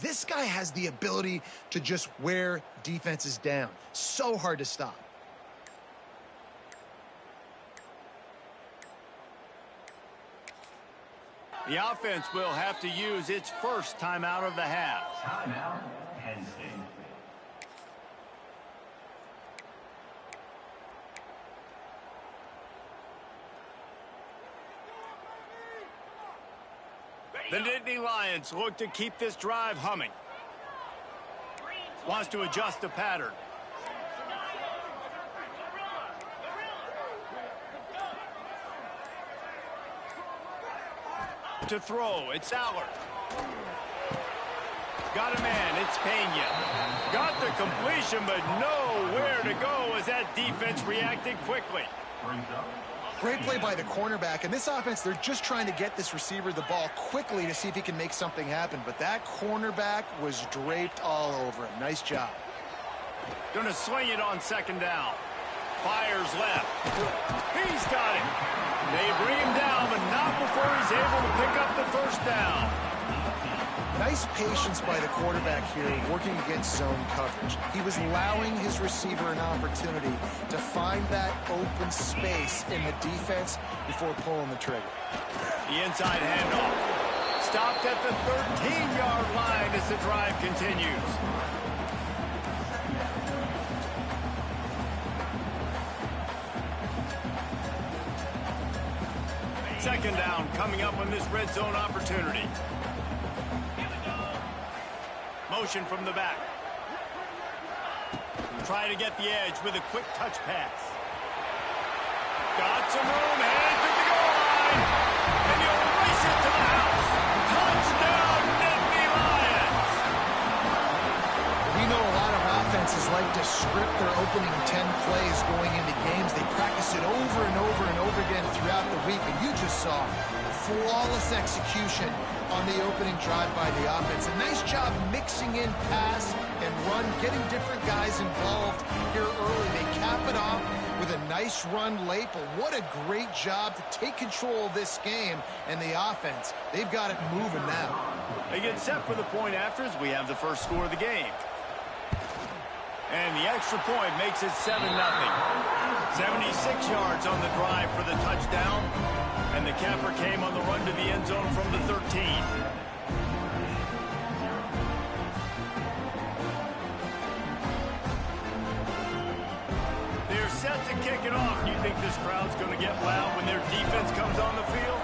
This guy has the ability to just wear defenses down. So hard to stop. The offense will have to use its first timeout of the half. Timeout, Penn State. The Nittany Lions look to keep this drive humming. Wants to adjust the pattern. To throw, it's Aller. Got a man, it's Pena. Got the completion, but nowhere to go as that defense reacted quickly. Great play by the cornerback. And this offense, they're just trying to get this receiver the ball quickly to see if he can make something happen. But that cornerback was draped all over him. Nice job. Gonna swing it on second down. Fires left. He's got it. They bring him down, but not before he's able to pick up the first down. Nice patience by the quarterback here, working against zone coverage. He was allowing his receiver an opportunity to find that open space in the defense before pulling the trigger. The inside handoff. Stopped at the 13-yard line as the drive continues. Second down coming up on this red zone opportunity. Motion from the back. Trying to get the edge with a quick touch pass. Got some room, headed to the goal line. And he'll race it to the house. Touchdown, Nittany Lions. We know a lot of offenses like to script their opening 10 plays going into games. They practice it over and over and over again throughout the week. And you just saw flawless execution on the opening drive by the offense. A nice job mixing in pass and run, getting different guys involved here early. They cap it off with a nice run late, but what a great job to take control of this game and the offense. They've got it moving now. They get set for the point after as we have the first score of the game. And the extra point makes it 7-0. 76 yards on the drive for the touchdown. And the capper came on the run to the end zone from the 13. They're set to kick it off. Do you think this crowd's going to get loud when their defense comes on the field?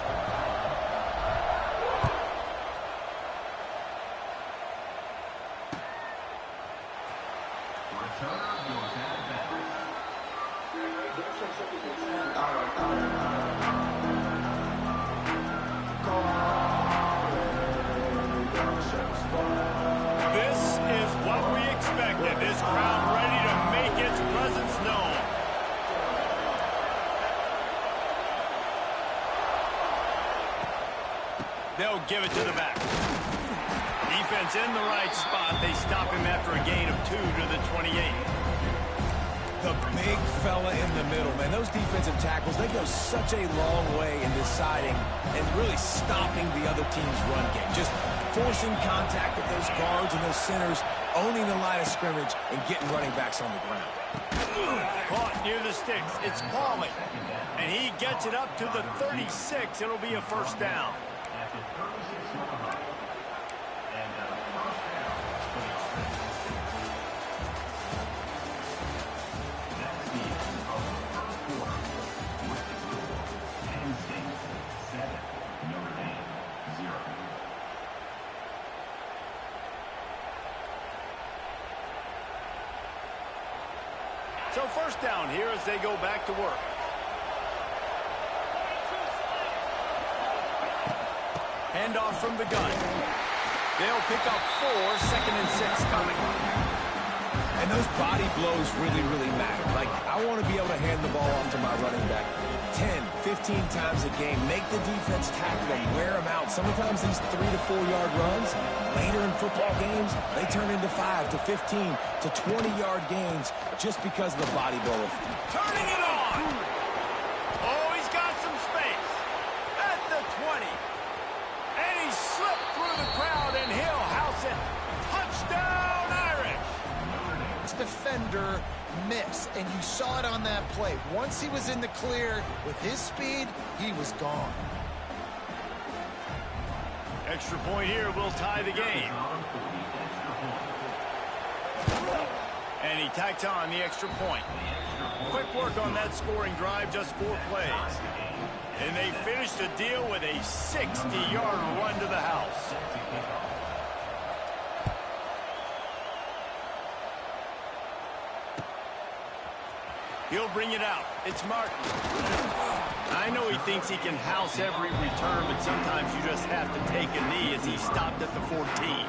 This is what we expected. This crowd ready to make its presence known. They'll give it to the back. Defense in the right spot. They stop him after a gain of 2 to the 28. The big fella in the middle, man. Those defensive tackles, they go such a long way in deciding and really stopping the other team's run game. Just forcing contact with those guards and those centers, owning the line of scrimmage, and getting running backs on the ground. Caught near the sticks. It's Pauly. And he gets it up to the 36. It'll be a first down. So first down here as they go back to work. Handoff from the gun. They'll pick up 4, 2nd and 6 coming. And those body blows really, really matter. Like, I want to be able to hand the ball off to my running back 10, 15 times a game. Make the defense tackle them, wear them out. Sometimes these 3 to 4 yard runs, later in football games, they turn into 5 to 15 to 20 yard gains just because of the body blow. Turning it on! Oh, he's got some space. At the 20. And he slipped through the crowd, and he'll house it best defender miss, and you saw it on that play. Once he was in the clear with his speed, he was gone. Extra point here will tie the game. And he tacked on the extra point. Quick work on that scoring drive, just 4 plays. And they finished the deal with a 60-yard run to the house. He'll bring it out. It's Martin. I know he thinks he can house every return, but sometimes you just have to take a knee as he stopped at the 14.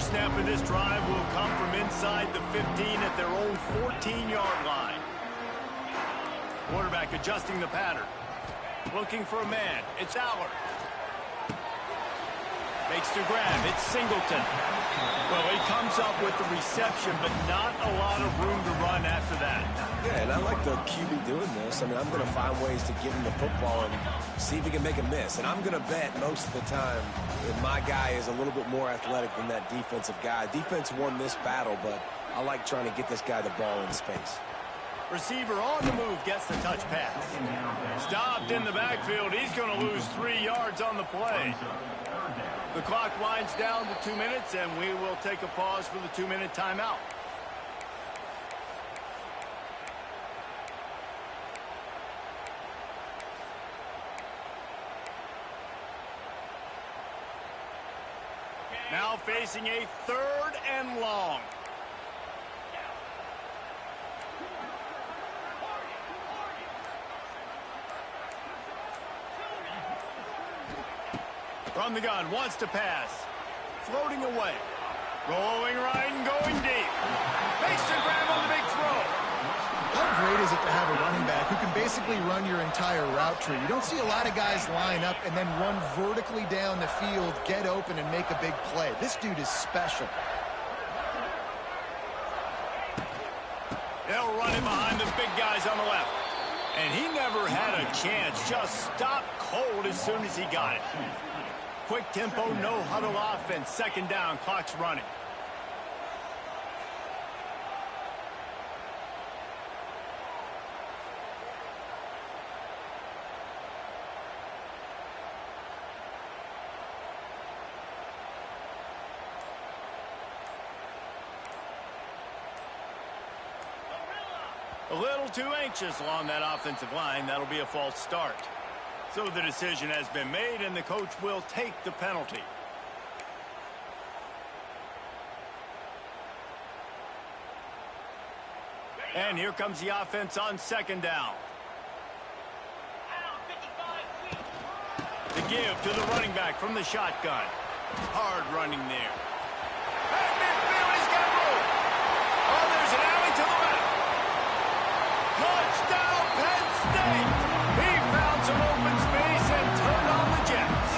Snap of this drive will come from inside the 15 at their own 14-yard line. Quarterback adjusting the pattern. Looking for a man. It's Allard. Makes the grab. It's Singleton. Well, he comes up with the reception, but not a lot of room to run after that. Yeah, and I like the QB doing this. I mean, I'm going to find ways to give him the football and see if he can make a miss. And I'm going to bet most of the time that my guy is a little bit more athletic than that defensive guy. Defense won this battle, but I like trying to get this guy the ball in space. Receiver on the move gets the touch pass. Stopped in the backfield. He's going to lose 3 yards on the play. The clock winds down to 2 minutes, and we will take a pause for the 2-minute timeout. Now facing a 3rd and long. From the gun, wants to pass. Floating away. Going right and going deep. Makes the grab on the big throw. How great is it to have a running back who can basically run your entire route tree? You don't see a lot of guys line up and then run vertically down the field, get open, and make a big play. This dude is special. They'll run him behind the big guys on the left. And he never had a chance. Just stopped cold as soon as he got it. Quick tempo, no huddle offense. 2nd down, clock's running. A little too anxious along that offensive line. That'll be a false start. So the decision has been made, and the coach will take the penalty. And here comes the offense on 2nd down. The give to the running back from the shotgun. Hard running there. And midfield, he's got room. Oh, there's an alley to the left. Touchdown, Penn State. He found some open space and turned on the Jets.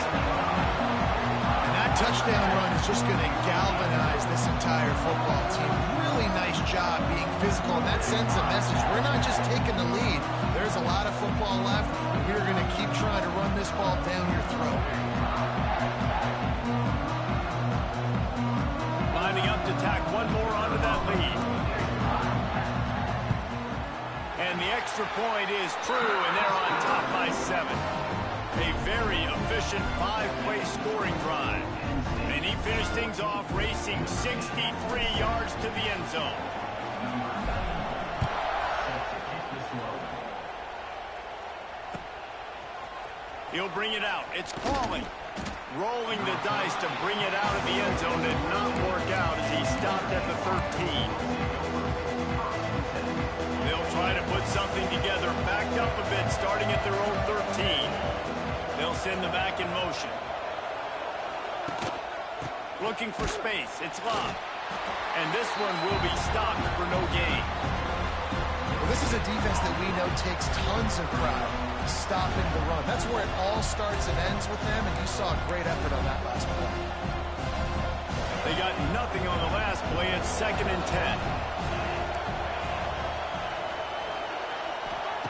And that touchdown run is just going to galvanize this entire football team. Really nice job being physical, and that sends a message. We're not just taking the lead. There's a lot of football left, and we're going to keep trying to run this ball down your throat. Lining up to tack one more onto that lead. And the extra point is true, and they're on top by 7. A very efficient 5-play scoring drive. And he finished things off racing 63 yards to the end zone. He'll bring it out. It's Pauling. Rolling the dice to bring it out of the end zone. Did not work out as he stopped at the 13. They'll try to put something together, backed up a bit, starting at their own 13. They'll send the back in motion. Looking for space. It's Love. And this one will be stopped for no gain. Well, this is a defense that we know takes tons of pride stopping the run. That's where it all starts and ends with them, and you saw a great effort on that last play. They 2nd and 10.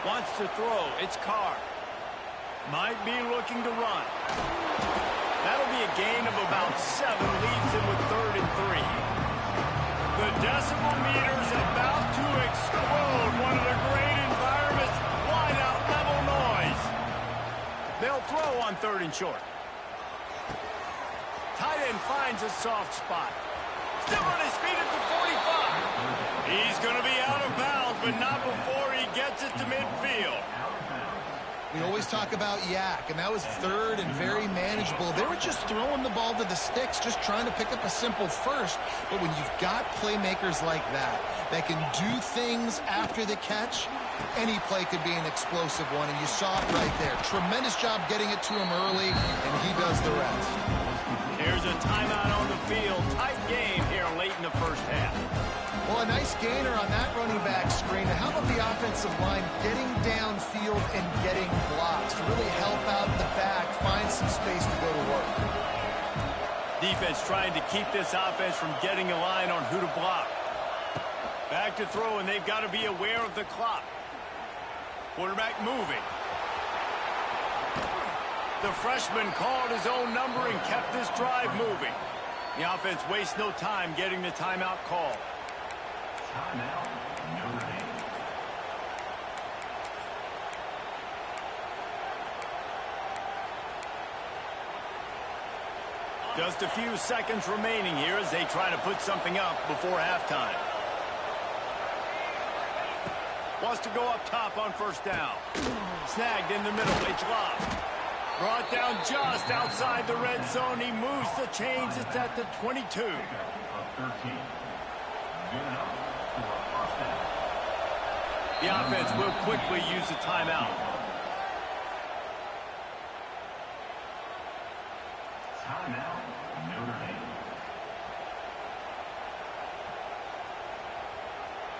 Wants to throw. It's Carr. Might be looking to run. That'll be a gain of about 7. Leaves him with 3rd and 3. The decibel meter's about to explode. One of the great environments. Wide out level noise. They'll throw on 3rd and short. Tight end finds a soft spot. Still on his feet at the 45. He's going to be out of bounds, but not before he gets it to midfield. We always talk about Yak, and that was 3rd and very manageable. They were just throwing the ball to the sticks, just trying to pick up a simple first. But when you've got playmakers like that can do things after the catch, any play could be an explosive one, and you saw it right there. Tremendous job getting it to him early, and he does the rest. Here's a timeout on the field. Tight game here late in the first half. Well, a nice gainer on that running back screen. And how about the offensive line getting downfield and getting blocks to really help out the back, find some space to go to work? Defense trying to keep this offense from getting a line on who to block. Back to throw, and they've got to be aware of the clock. Quarterback moving. The freshman called his own number and kept this drive moving. The offense wastes no time getting the timeout call. Timeout, Notre Dame. Just a few seconds remaining here as they try to put something up before halftime. Wants to go up top on 1st down. Snagged in the middle. It's locked. Brought down just outside the red zone. He moves the chains. It's at the 22. Of 13. Good enough for a 1st down. The offense will quickly use the timeout. Timeout, Notre Dame.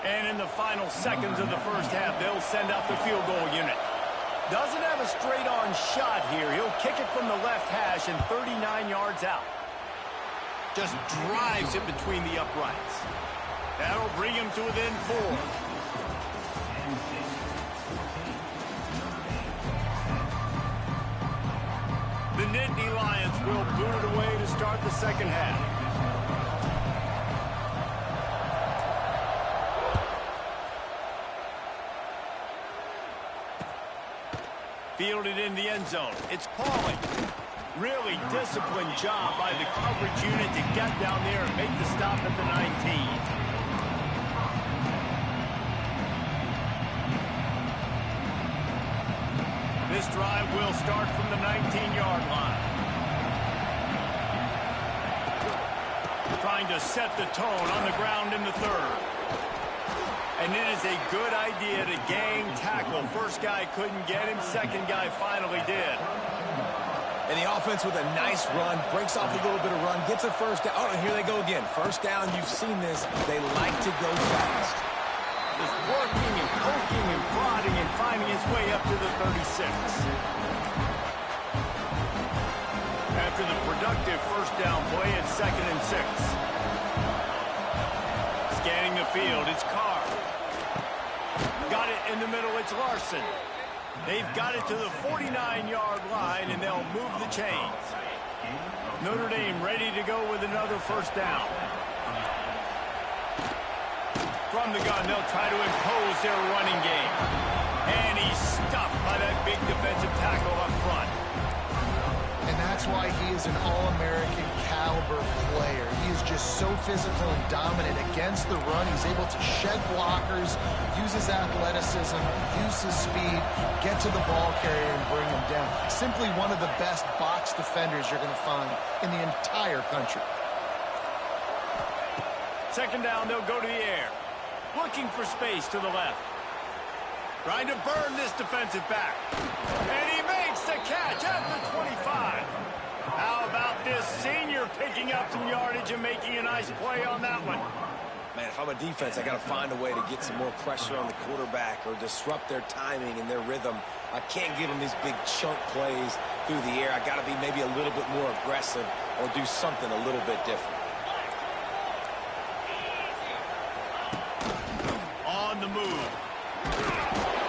And in the final seconds of the first half, they'll send out the field goal unit. Doesn't have a straight-on shot here. He'll kick it from the left hash and 39 yards out. Just drives it between the uprights. That'll bring him to within 4. The Nittany Lions will boot it away to start the second half. Fielded in the end zone. It's Pauling. Really disciplined job by the coverage unit to get down there and make the stop at the 19. This drive will start from the 19-yard line. Trying to set the tone on the ground in the 3rd. And it is a good idea to gang tackle. First guy couldn't get him. Second guy finally did. And the offense with a nice run, breaks off a little bit of run, gets a 1st down. Oh, and here they go again. 1st down, you've seen this. They like to go fast. Just working and poking and prodding and finding his way up to the 36. After the productive 1st down play, it's 2nd and 6. Scanning the field, it's Carr. Got it in the middle, it's Larson. They've got it to the 49-yard line, and they'll move the chains. Notre Dame ready to go with another 1st down. From the gun, they'll try to impose their running game. And he's stuffed by that big defensive tackle up front. And that's why he is an All-American caliber player. He is just so physical and dominant against the run. He's able to shed blockers, use his athleticism, use his speed, get to the ball carrier and bring him down. Simply one of the best box defenders you're going to find in the entire country. 2nd down, they'll go to the air. Looking for space to the left. Trying to burn this defensive back. And he makes the catch at the 25. How about this senior picking up some yardage and making a nice play on that one? Man, if I'm a defense, I got to find a way to get some more pressure on the quarterback or disrupt their timing and their rhythm. I can't give them these big chunk plays through the air. I got to be maybe a little bit more aggressive or do something a little bit different. move.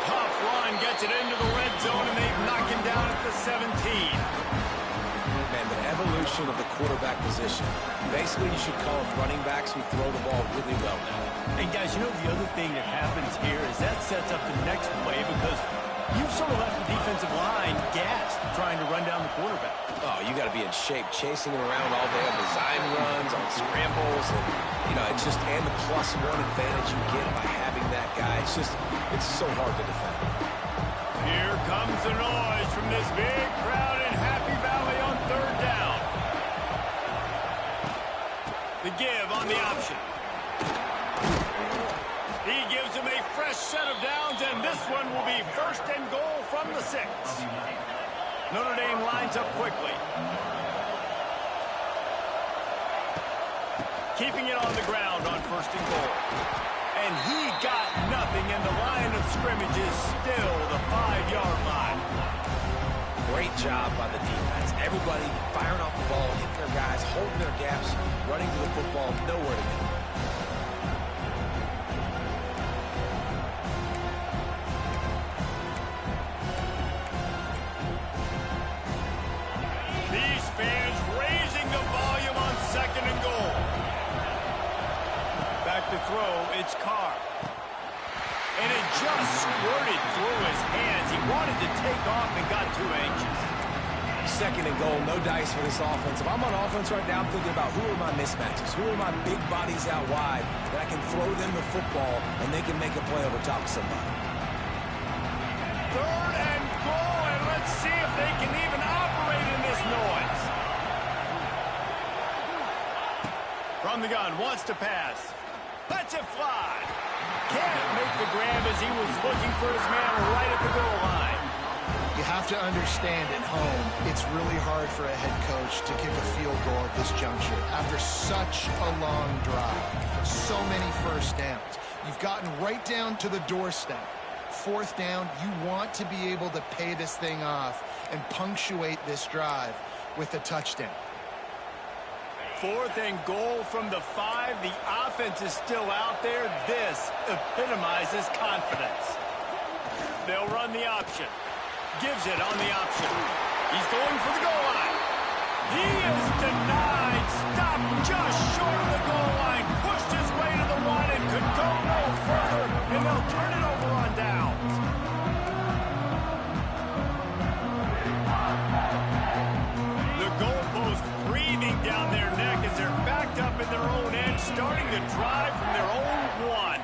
Tough run gets it into the red zone, and they've knocked him down at the 17. Man, the evolution of the quarterback position. Basically, you should call them running backs who throw the ball really well now. Hey, guys, you know the other thing that happens here is that sets up the next play because you've sort of left the defensive line gassed trying to run down the quarterback. Oh, you got to be in shape, chasing him around all day on design runs, on scrambles, and, you know, it's just, and the +1 advantage you get by having that guy. It's so hard to defend. Here comes the noise from this big crowd in Happy Valley on 3rd down. The give on the option. He gives him a fresh set of downs, and this one will be 1st and goal from the 6. Notre Dame lines up quickly. Keeping it on the ground on 1st and goal. And he got nothing, and the line of scrimmage is still the 5-yard line. Great job by the defense. Everybody firing off the ball, hitting their guys, holding their gaps, running to the football, nowhere to go. These fans raising the volume on 2nd and goal. Back to throw, it's Carr. And it just squirted through his hands. He wanted to take off and got too anxious. 2nd and goal, no dice for this offense. If I'm on offense right now, I'm thinking about who are my mismatches, who are my big bodies out wide that I can throw them the football and they can make a play over top of somebody. 3rd and goal, and let's see if they can even operate in this noise. From the gun, wants to pass. Lets it fly. Can't make the grab as he was looking for his man right at the goal line. You have to understand at home, it's really hard for a head coach to kick a field goal at this juncture. After such a long drive, so many first downs, you've gotten right down to the doorstep. 4th down, you want to be able to pay this thing off and punctuate this drive with a touchdown. 4th and goal from the 5. The offense is still out there. This epitomizes confidence. They'll run the option. Gives it on the option. He's going for the goal line. He is denied. Stopped just short of the goal line. Pushed his way to the 1 and could go no further. And they'll turn it over on downs. The goalpost breathing down their neck as they're backed up in their own end, starting to drive from their own 1.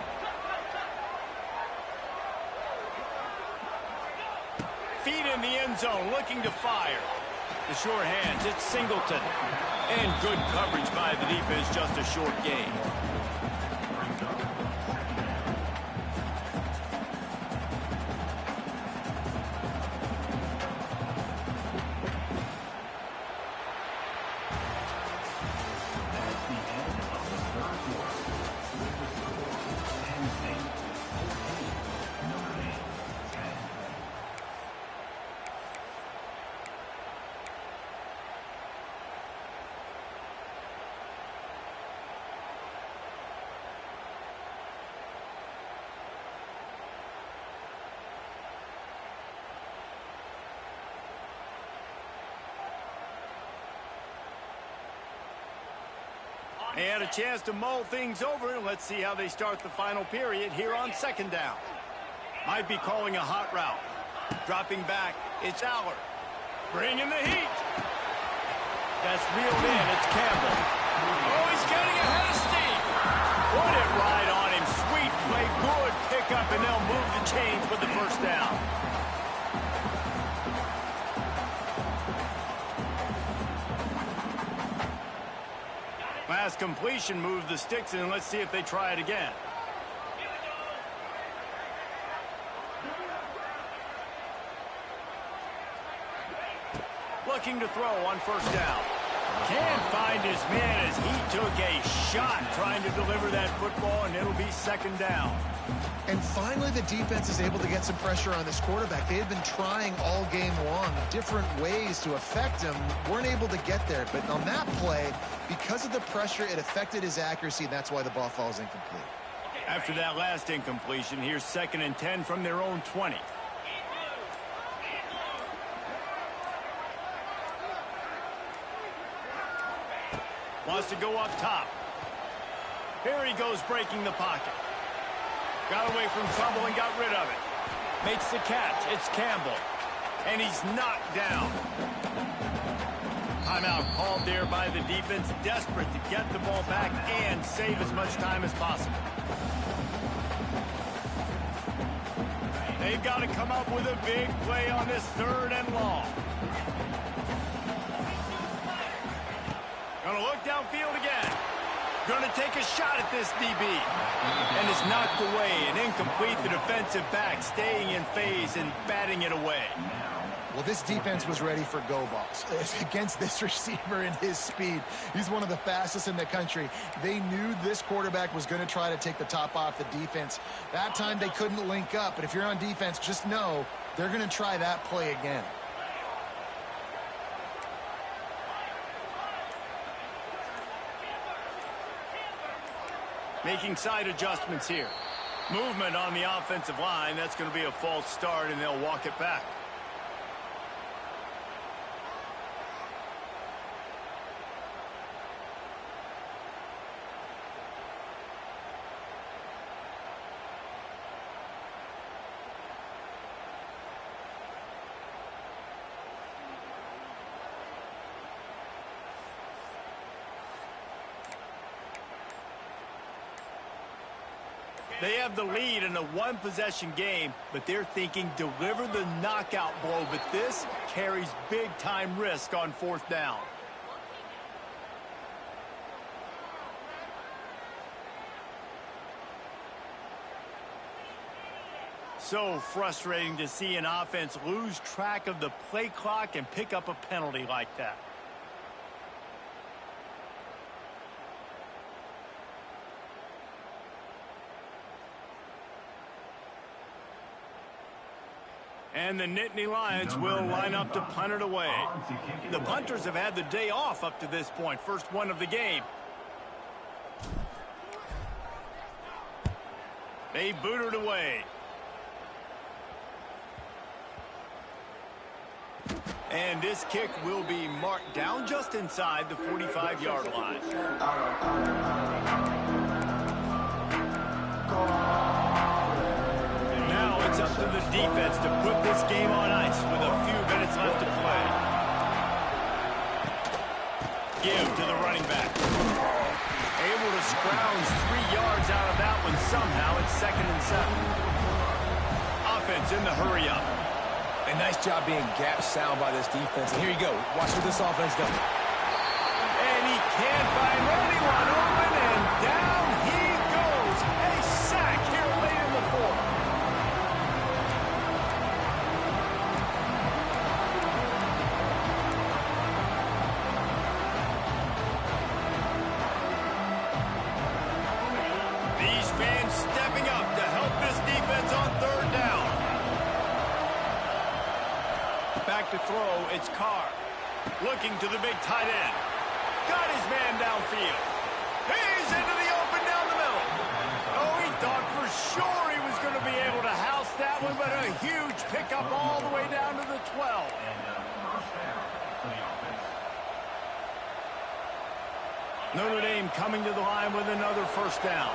Feet in the end zone, looking to fire. The sure hands, it's Singleton. And good coverage by the defense, just a short gain. They had a chance to mull things over. Let's see how they start the final period here on 2nd down. Might be calling a hot route. Dropping back, it's Aller. Bringing the heat. That's reeled in, it's Campbell. Oh, he's getting ahead of steam. Put it right on him. Sweet play, good pickup, and they'll move the chains with the 1st down. Last completion moved the sticks in. Let's see if they try it again. Looking to throw on 1st down. Can't find his man as he took a shot trying to deliver that football, and it'll be 2nd down. And finally, the defense is able to get some pressure on this quarterback. They had been trying all game long different ways to affect him, weren't able to get there. But on that play, because of the pressure, it affected his accuracy, and that's why the ball falls incomplete. After that last incompletion, here's 2nd and 10 from their own 20. Wants to go up top. Here he goes, breaking the pocket. Got away from trouble and got rid of it. Makes the catch. It's Campbell. And he's knocked down. Timeout called there by the defense, desperate to get the ball back and save as much time as possible. They've got to come up with a big play on this 3rd and long. Gonna look downfield again. Gonna take a shot at this DB. And it's knocked away and incomplete. The defensive back staying in phase and batting it away. Well, this defense was ready for go balls against this receiver and his speed. He's one of the fastest in the country. They knew this quarterback was going to try to take the top off the defense. That time they couldn't link up, but if you're on defense, just know they're going to try that play again. Making side adjustments here. Movement on the offensive line. That's going to be a false start, and they'll walk it back. They have the lead in a one-possession game, but they're thinking deliver the knockout blow, but this carries big-time risk on 4th down. So frustrating to see an offense lose track of the play clock and pick up a penalty like that. And the Nittany Lions will line up to punt it away. The punters have had the day off up to this point. First one of the game. They boot it away. And this kick will be marked down just inside the 45-yard line. It's up to the defense to put this game on ice with a few minutes left to play. Give to the running back. Able to scrounge 3 yards out of that one somehow. It's 2nd and 7. Offense in the hurry up. A nice job being gap sound by this defense. And here you go. Watch what this offense does. And he can't find anyone open, and down he goes. A sack here late in the 4th. Stepping up to help this defense on 3rd down. Back to throw, it's Carr. Looking to the big tight end. Got his man downfield. He's into the open down the middle. Oh, he thought for sure he was going to be able to house that one, but a huge pickup all the way down to the 12. Notre Dame coming to the line with another 1st down.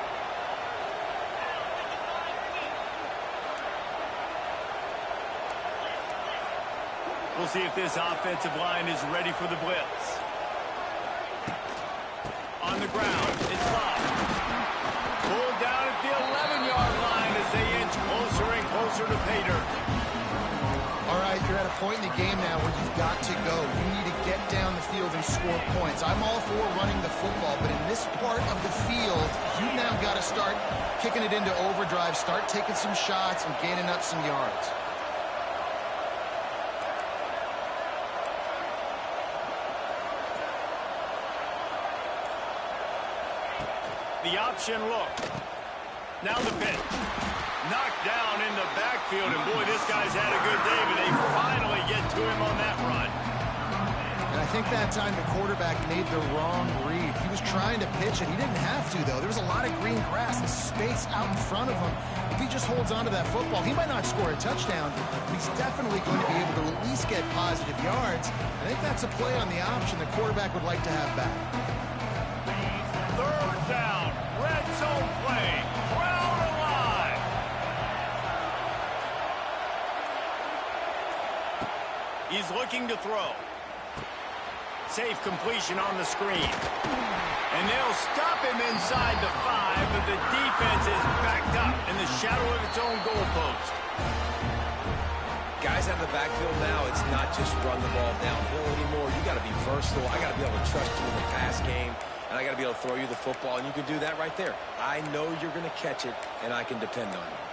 We'll see if this offensive line is ready for the blitz. On the ground, it's Love. Pulled down at the 11-yard line as they inch closer and closer to pay dirt. All right, you're at a point in the game now where you've got to go. You need to get down the field and score points. I'm all for running the football, but in this part of the field, you now got to start kicking it into overdrive, start taking some shots and gaining up some yards. The option look. Now the pitch. Knocked down in the backfield, and boy, this guy's had a good day, but they finally get to him on that run. And I think that time the quarterback made the wrong read. He was trying to pitch it. He didn't have to, though. There was a lot of green grass and space out in front of him. If he just holds on to that football, he might not score a touchdown, but he's definitely going to be able to at least get positive yards. I think that's a play on the option the quarterback would like to have back. Third down, red zone play, crowd alive. He's looking to throw. Safe completion on the screen. And they'll stop him inside the 5, but the defense is backed up in the shadow of its own goalpost. Guys out of the backfield now, it's not just run the ball downhill anymore. You got to be versatile. I got to be able to trust you in the pass game, and I got to be able to throw you the football, and you can do that right there. I know you're going to catch it, and I can depend on you.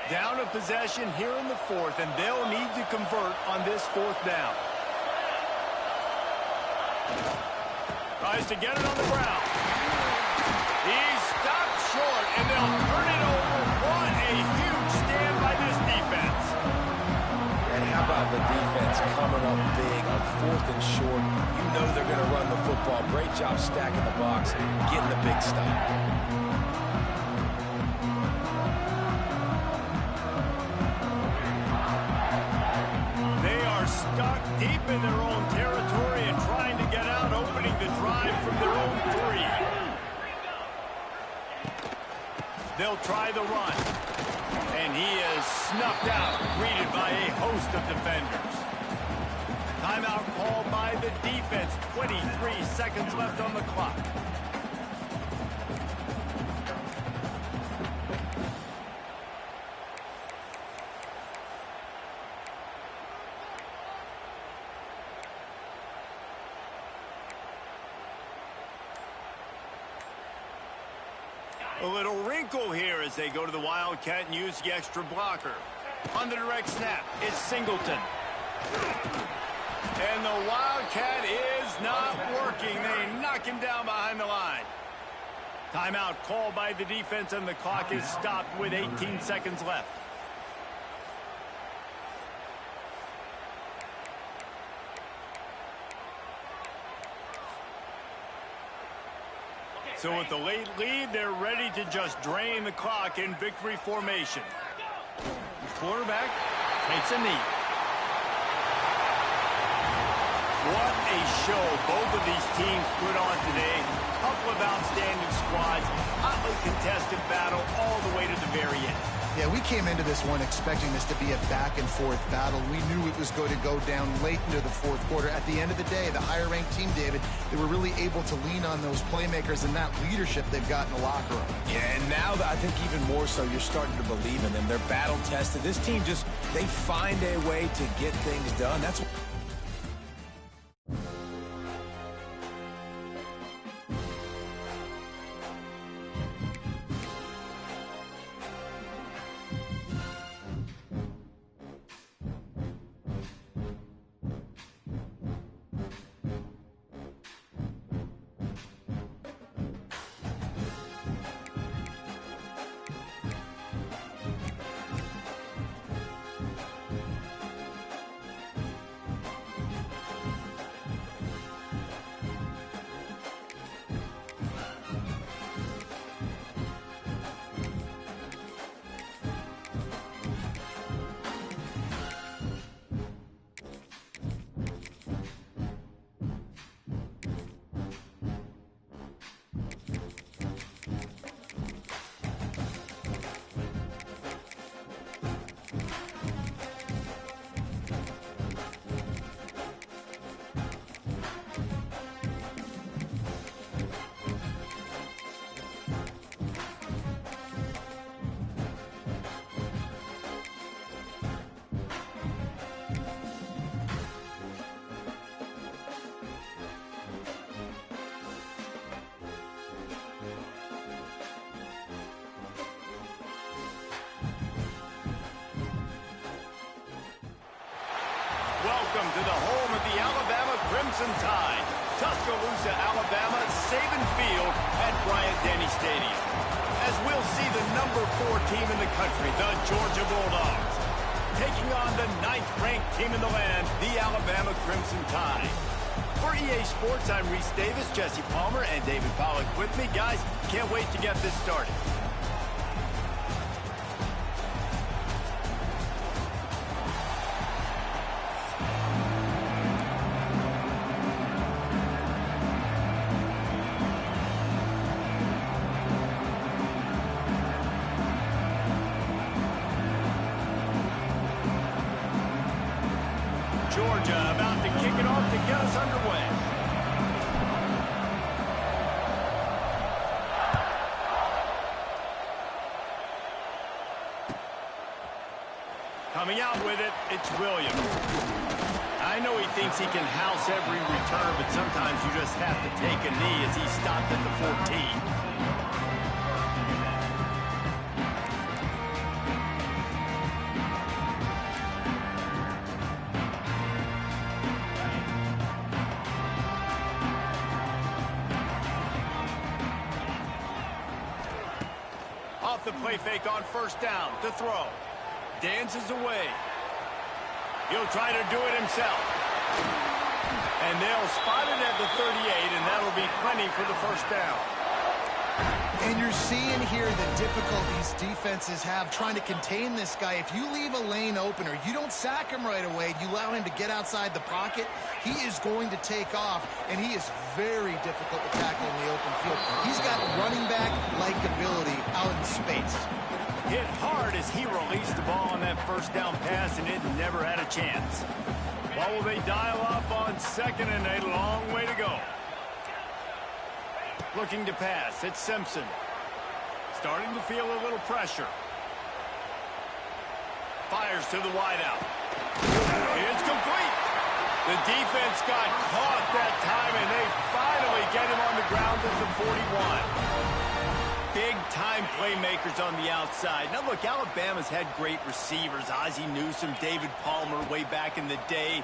Down a possession here in the 4th, and they'll need to convert on this 4th down. Tries to get it on the ground. He's stopped short, and they'll turn it over. What a huge stand by this defense. And how about the defense coming up big on 4th and short? You know they're going to run the football. Great job stacking the box, getting the big stop. Stuck deep in their own territory and trying to get out, opening the drive from their own 3. They'll try the run. And he is snuffed out, greeted by a host of defenders. Timeout called by the defense. 23 seconds left on the clock. A little wrinkle here as they go to the Wildcat and use the extra blocker. On the direct snap, it's Singleton. And the Wildcat is not working. They knock him down behind the line. Timeout called by the defense, and the clock is stopped with 18 seconds left. So with the late lead, they're ready to just drain the clock in victory formation. The quarterback takes a knee. What a show both of these teams put on today. Couple of outstanding squads, hotly contested battle all the way to the very end. Yeah, we came into this one expecting this to be a back-and-forth battle. We knew it was going to go down late into the 4th quarter. At the end of the day, the higher-ranked team, David, they were really able to lean on those playmakers and that leadership they've got in the locker room. Yeah, and now I think even more so, you're starting to believe in them. They're battle-tested. This team just, they find a way to get things done. That's what... Welcome to the home of the Alabama Crimson Tide. Tuscaloosa, Alabama, Saban Field at Bryant-Denny Stadium. As we'll see the number 4 team in the country, the Georgia Bulldogs. taking on the 9th-ranked team in the land, the Alabama Crimson Tide. For EA Sports, I'm Reese Davis, Jesse Palmer, and David Pollack with me. Guys, can't wait to get this started. Georgia about to kick it off to get us underway. Coming out with it, it's Williams. I know he thinks he can house every return, but sometimes you just have to take a knee as he stopped at the 14. Off the play fake on first down to throw. Dances away. He'll try to do it himself. And they'll spot it at the 38, and that'll be plenty for the first down. And you're seeing here the difficulties defenses have trying to contain this guy. If you leave a lane open or you don't sack him right away, you allow him to get outside the pocket, he is going to take off, and he is very difficult to tackle in the open field. He's got running back-like ability out in space. Hit hard as he released the ball on that first down pass, and it never had a chance. What will they dial up on second and a long way to go? Looking to pass, it's Simpson. Starting to feel a little pressure. Fires to the wideout. It's complete. The defense got caught that time, and they finally get him on the ground at the 41. Big-time playmakers on the outside. Now, look, Alabama's had great receivers. Ozzie Newsome, David Palmer way back in the day.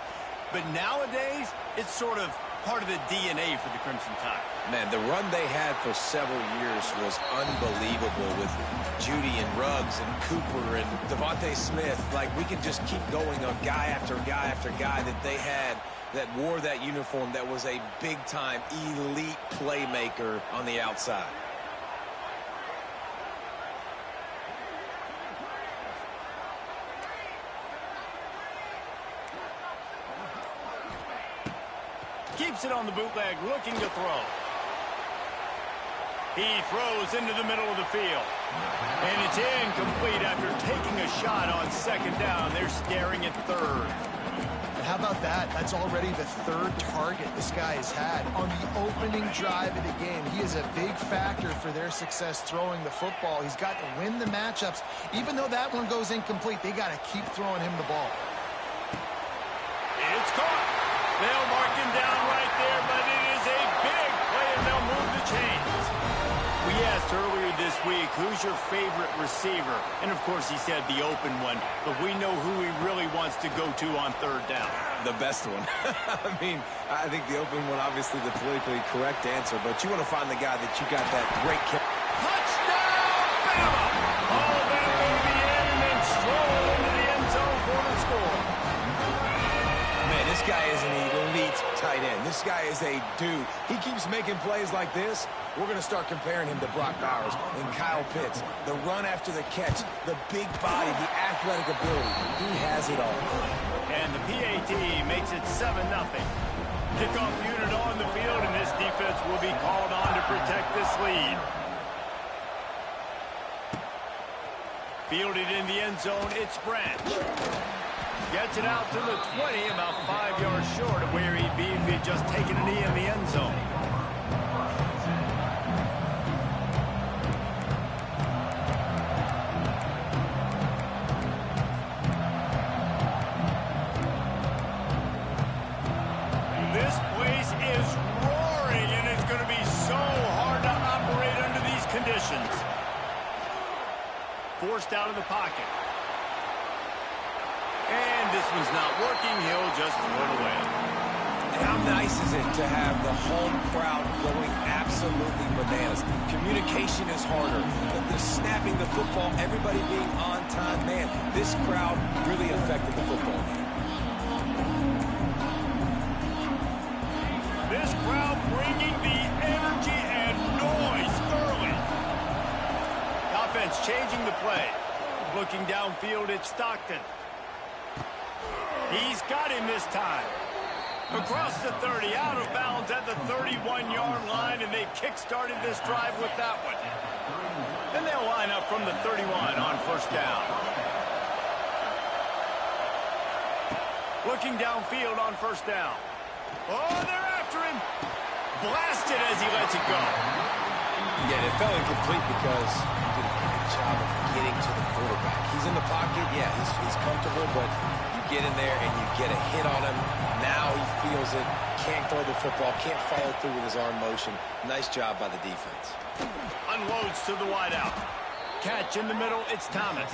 But nowadays, it's sort of part of the DNA for the Crimson Tide. Man, the run they had for several years was unbelievable with Judy and Ruggs and Cooper and Devontae Smith. Like, we could just keep going on guy after guy after guy that they had that wore that uniform that was a big-time elite playmaker on the outside. Keeps it on the bootleg, looking to throw. He throws into the middle of the field. And it's incomplete after taking a shot on second down. They're staring at third. And how about that? That's already the third target this guy has had on the opening drive of the game. He is a big factor for their success throwing the football. He's got to win the matchups. Even though that one goes incomplete, they got to keep throwing him the ball. It's caught. They'll mark him down right there, but it is a big play, and they'll move the chains. We asked earlier this week, who's your favorite receiver? And, of course, he said the open one, but we know who he really wants to go to on third down. The best one. I mean, I think the open one, obviously the politically correct answer, but you want to find the guy that you got that great kick. Touchdown, Bama! All that baby in and then stroll into the end zone for the score. Man, this guy is an elite tight end. This guy is a dude. He keeps making plays like this. We're going to start comparing him to Brock Bowers and Kyle Pitts. The run after the catch, the big body, the athletic ability. He has it all. And the PAT makes it 7-0. Kickoff unit on the field, and this defense will be called on to protect this lead. Fielded in the end zone, it's Branch. Gets it out to the 20, about 5 yards short of where he'd be if he'd just taken a knee in the end zone. This place is roaring, and it's going to be so hard to operate under these conditions. Forced out of the pocket. And this one's not working. He'll just throw it away. And how nice is it to have the home crowd going absolutely bananas? Communication is harder. The snapping the football, everybody being on time. Man, this crowd really affected the football game. This crowd bringing the energy and noise early. Offense changing the play. Looking downfield, it's Stockton. He's got him this time. Across the 30, out of bounds at the 31-yard line, and they've kick-started this drive with that one. And they'll line up from the 31 on first down. Looking downfield on first down. Oh, they're after him. Blasted as he lets it go. Yeah, it fell incomplete because he did a great job of getting to the quarterback. He's in the pocket. Yeah, he's comfortable, but you get in there and you get a hit on him. Now he feels it. Can't throw the football. Can't follow through with his arm motion. Nice job by the defense. Unloads to the wideout. Catch in the middle, it's Thomas.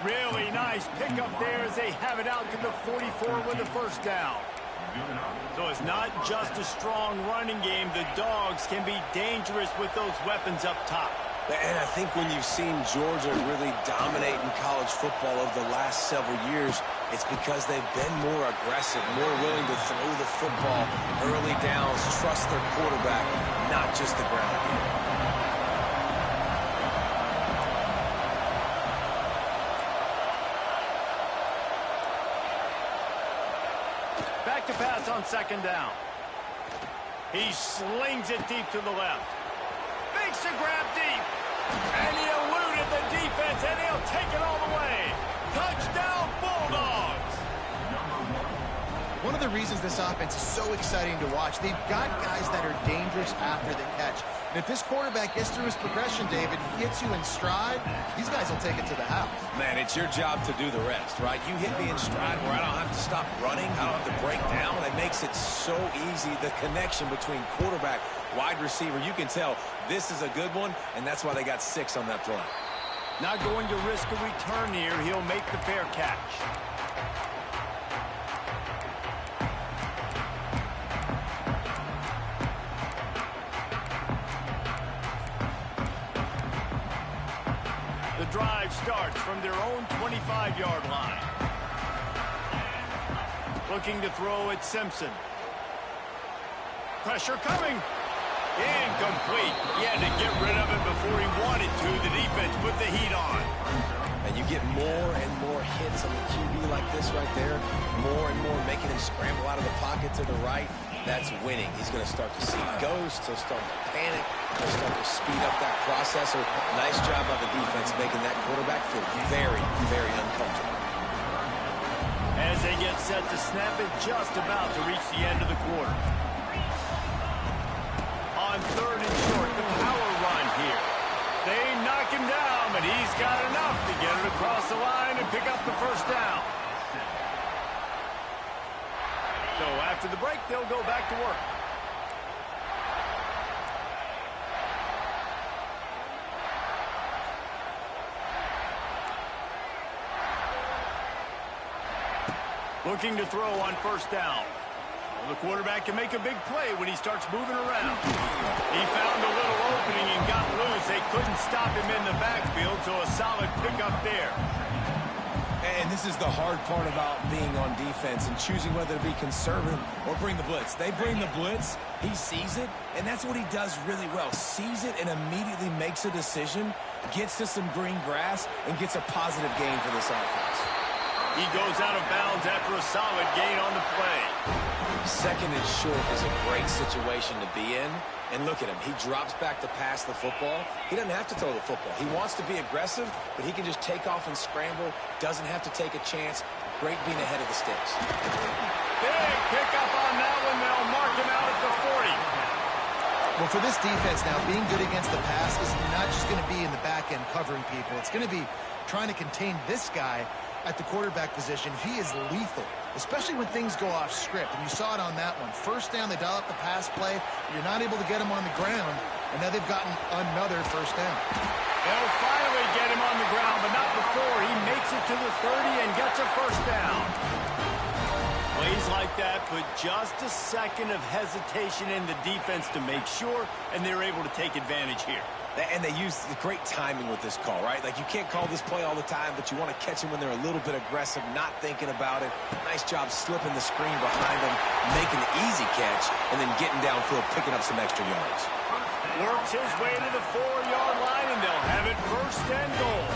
Really nice pickup there as they have it out to the 44 with the first down. So it's not just a strong running game. The Dogs can be dangerous with those weapons up top. And I think when you've seen Georgia really dominate in college football over the last several years, it's because they've been more aggressive, more willing to throw the football early downs, trust their quarterback, not just the ground game. Back to pass on second down. He slings it deep to the left. Makes a grab deep. And he eluded the defense, and he'll take it all the way. Touchdown, Bulldogs. One of the reasons this offense is so exciting to watch, they've got guys that are dangerous after the catch. And if this quarterback gets through his progression, David, gets you in stride, these guys will take it to the house. Man, it's your job to do the rest, right? You hit me in stride where I don't have to stop running. I don't have to break down. It makes it so easy. The connection between quarterback, wide receiver, you can tell this is a good one, and that's why they got 6 on that play. Not going to risk a return here. He'll make the fair catch. The drive starts from their own 25-yard line. Looking to throw at Simpson. Pressure coming. Incomplete. He had to get rid of it before he wanted to. The defense put the heat on. And you get more and more hits on the QB like this right there. More and more making him scramble out of the pocket to the right. That's winning. He's going to start to see ghosts. He'll start to panic. He'll start to speed up that process. So nice job by the defense making that quarterback feel very, very uncomfortable. As they get set to snap it, just about to reach the end of the quarter. On third and short, the power run here. They knock him down, but he's got enough to get it across the line and pick up the first down. So after the break, they'll go back to work. Looking to throw on first down. Well, the quarterback can make a big play when he starts moving around. He found a little opening and got loose. They couldn't stop him in the backfield, so a solid pickup there. And this is the hard part about being on defense and choosing whether to be conservative or bring the blitz. They bring the blitz, he sees it, and that's what he does really well. Sees it and immediately makes a decision, gets to some green grass, and gets a positive gain for this offense. He goes out of bounds after a solid gain on the play. Second and short is a great situation to be in. And look at him. He drops back to pass the football. He doesn't have to throw the football. He wants to be aggressive, but he can just take off and scramble. Doesn't have to take a chance. Great being ahead of the sticks. Big pickup on that one. They'll mark him out at the 40. Well, for this defense now, being good against the pass is not just going to be in the back end covering people. It's going to be trying to contain this guy at the quarterback position. He is lethal, especially when things go off script. And you saw it on that one. First down, they dial up the pass play. You're not able to get him on the ground, and now they've gotten another first down. They'll finally get him on the ground, but not before. He makes it to the 30 and gets a first down. Well, Plays like that put just a second of hesitation in the defense to make sure, and they're able to take advantage here. And they use great timing with this call, right? Like, you can't call this play all the time, but you want to catch them when they're a little bit aggressive, not thinking about it. Nice job slipping the screen behind them, making the easy catch, and then getting downfield, picking up some extra yards. Works his way to the 4-yard line, and they'll have it 1st and goal.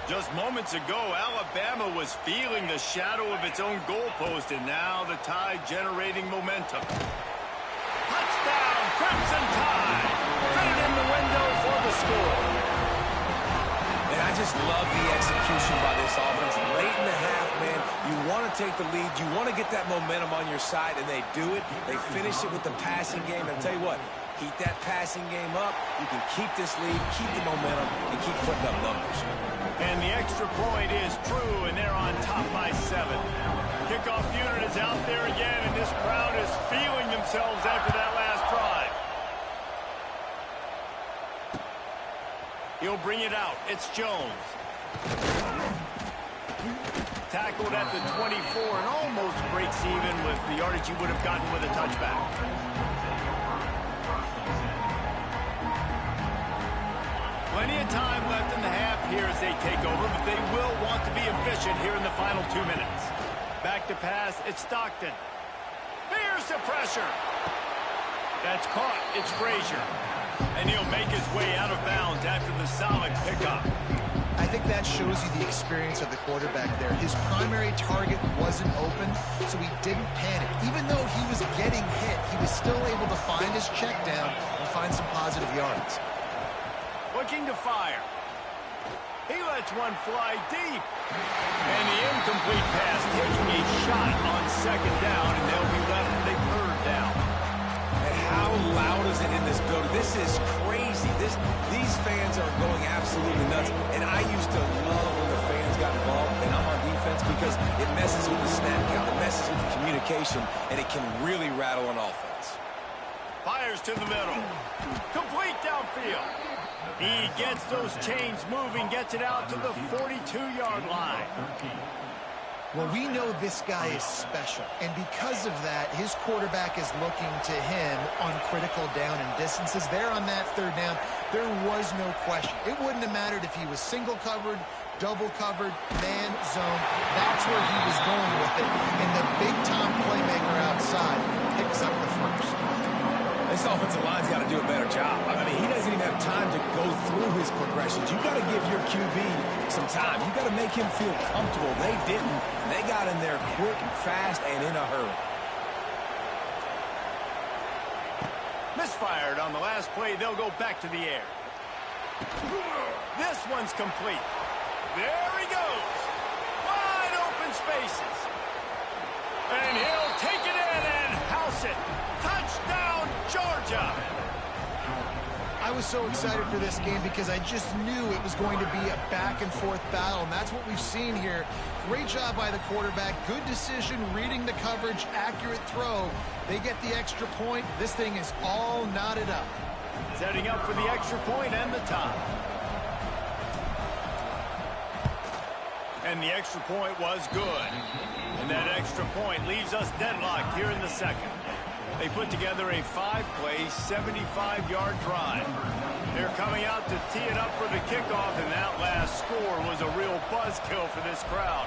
Just moments ago, Alabama was feeling the shadow of its own goalpost, and now the Tide generating momentum. Touchdown, Crimson Tide! Fitted in the window for the score. And I just love the execution by this offense. Late in the half, man, you want to take the lead. You want to get that momentum on your side, and they do it. They finish it with the passing game. And I'll tell you what, keep that passing game up. You can keep this lead, keep the momentum, and keep putting up numbers. And the extra point is true, and they're on top by 7. Kickoff unit is out there again, and this crowd is feeling themselves after that last drive. He'll bring it out. It's Jones. Tackled at the 24 and almost breaks even with the yardage he would have gotten with a touchback. Plenty of time left in the half here as they take over, but they will want to be efficient here in the final 2 minutes. Back to pass, it's Stockton. Here's the pressure. That's caught, it's Frazier. And he'll make his way out of bounds after the solid pickup. I think that shows you the experience of the quarterback there. His primary target wasn't open, so he didn't panic. Even though he was getting hit, he was still able to find his check down and find some positive yards. Looking to fire. He lets one fly deep. And the incomplete pass taking a shot on 2nd down, and they'll be left with a 3rd down. And how loud is it in this building? This is crazy. These fans are going absolutely nuts. And I used to love when the fans got involved, and I'm on defense, because it messes with the snap count, it messes with the communication, and it can really rattle an offense. Fires to the middle. Complete downfield. He gets those chains moving, gets it out to the 42-yard line. Well, we know this guy is special, and because of that, his quarterback is looking to him on critical down and distances. There on that 3rd down, there was no question. It wouldn't have mattered if he was single covered, double covered, man, zone. That's where he was going with it, and the big-time playmaker outside picks up the 1st. This offensive line's got to do a better job. I mean, he doesn't even have time to go through his progressions. You got to give your QB some time. You got to make him feel comfortable. They didn't. They got in there quick and fast and in a hurry. Misfired on the last play. They'll go back to the air. This one's complete. There he goes. Wide open spaces. And he'll take it in and house it. Touchdown, Georgia. I was so excited for this game because I just knew it was going to be a back-and-forth battle, and that's what we've seen here. Great job by the quarterback. Good decision, reading the coverage, accurate throw. They get the extra point. This thing is all knotted up. Setting up for the extra point and the tie. And the extra point was good. And that extra point leaves us deadlocked here in the 2nd. They put together a 5-play, 75-yard drive. They're coming out to tee it up for the kickoff, and that last score was a real buzzkill for this crowd.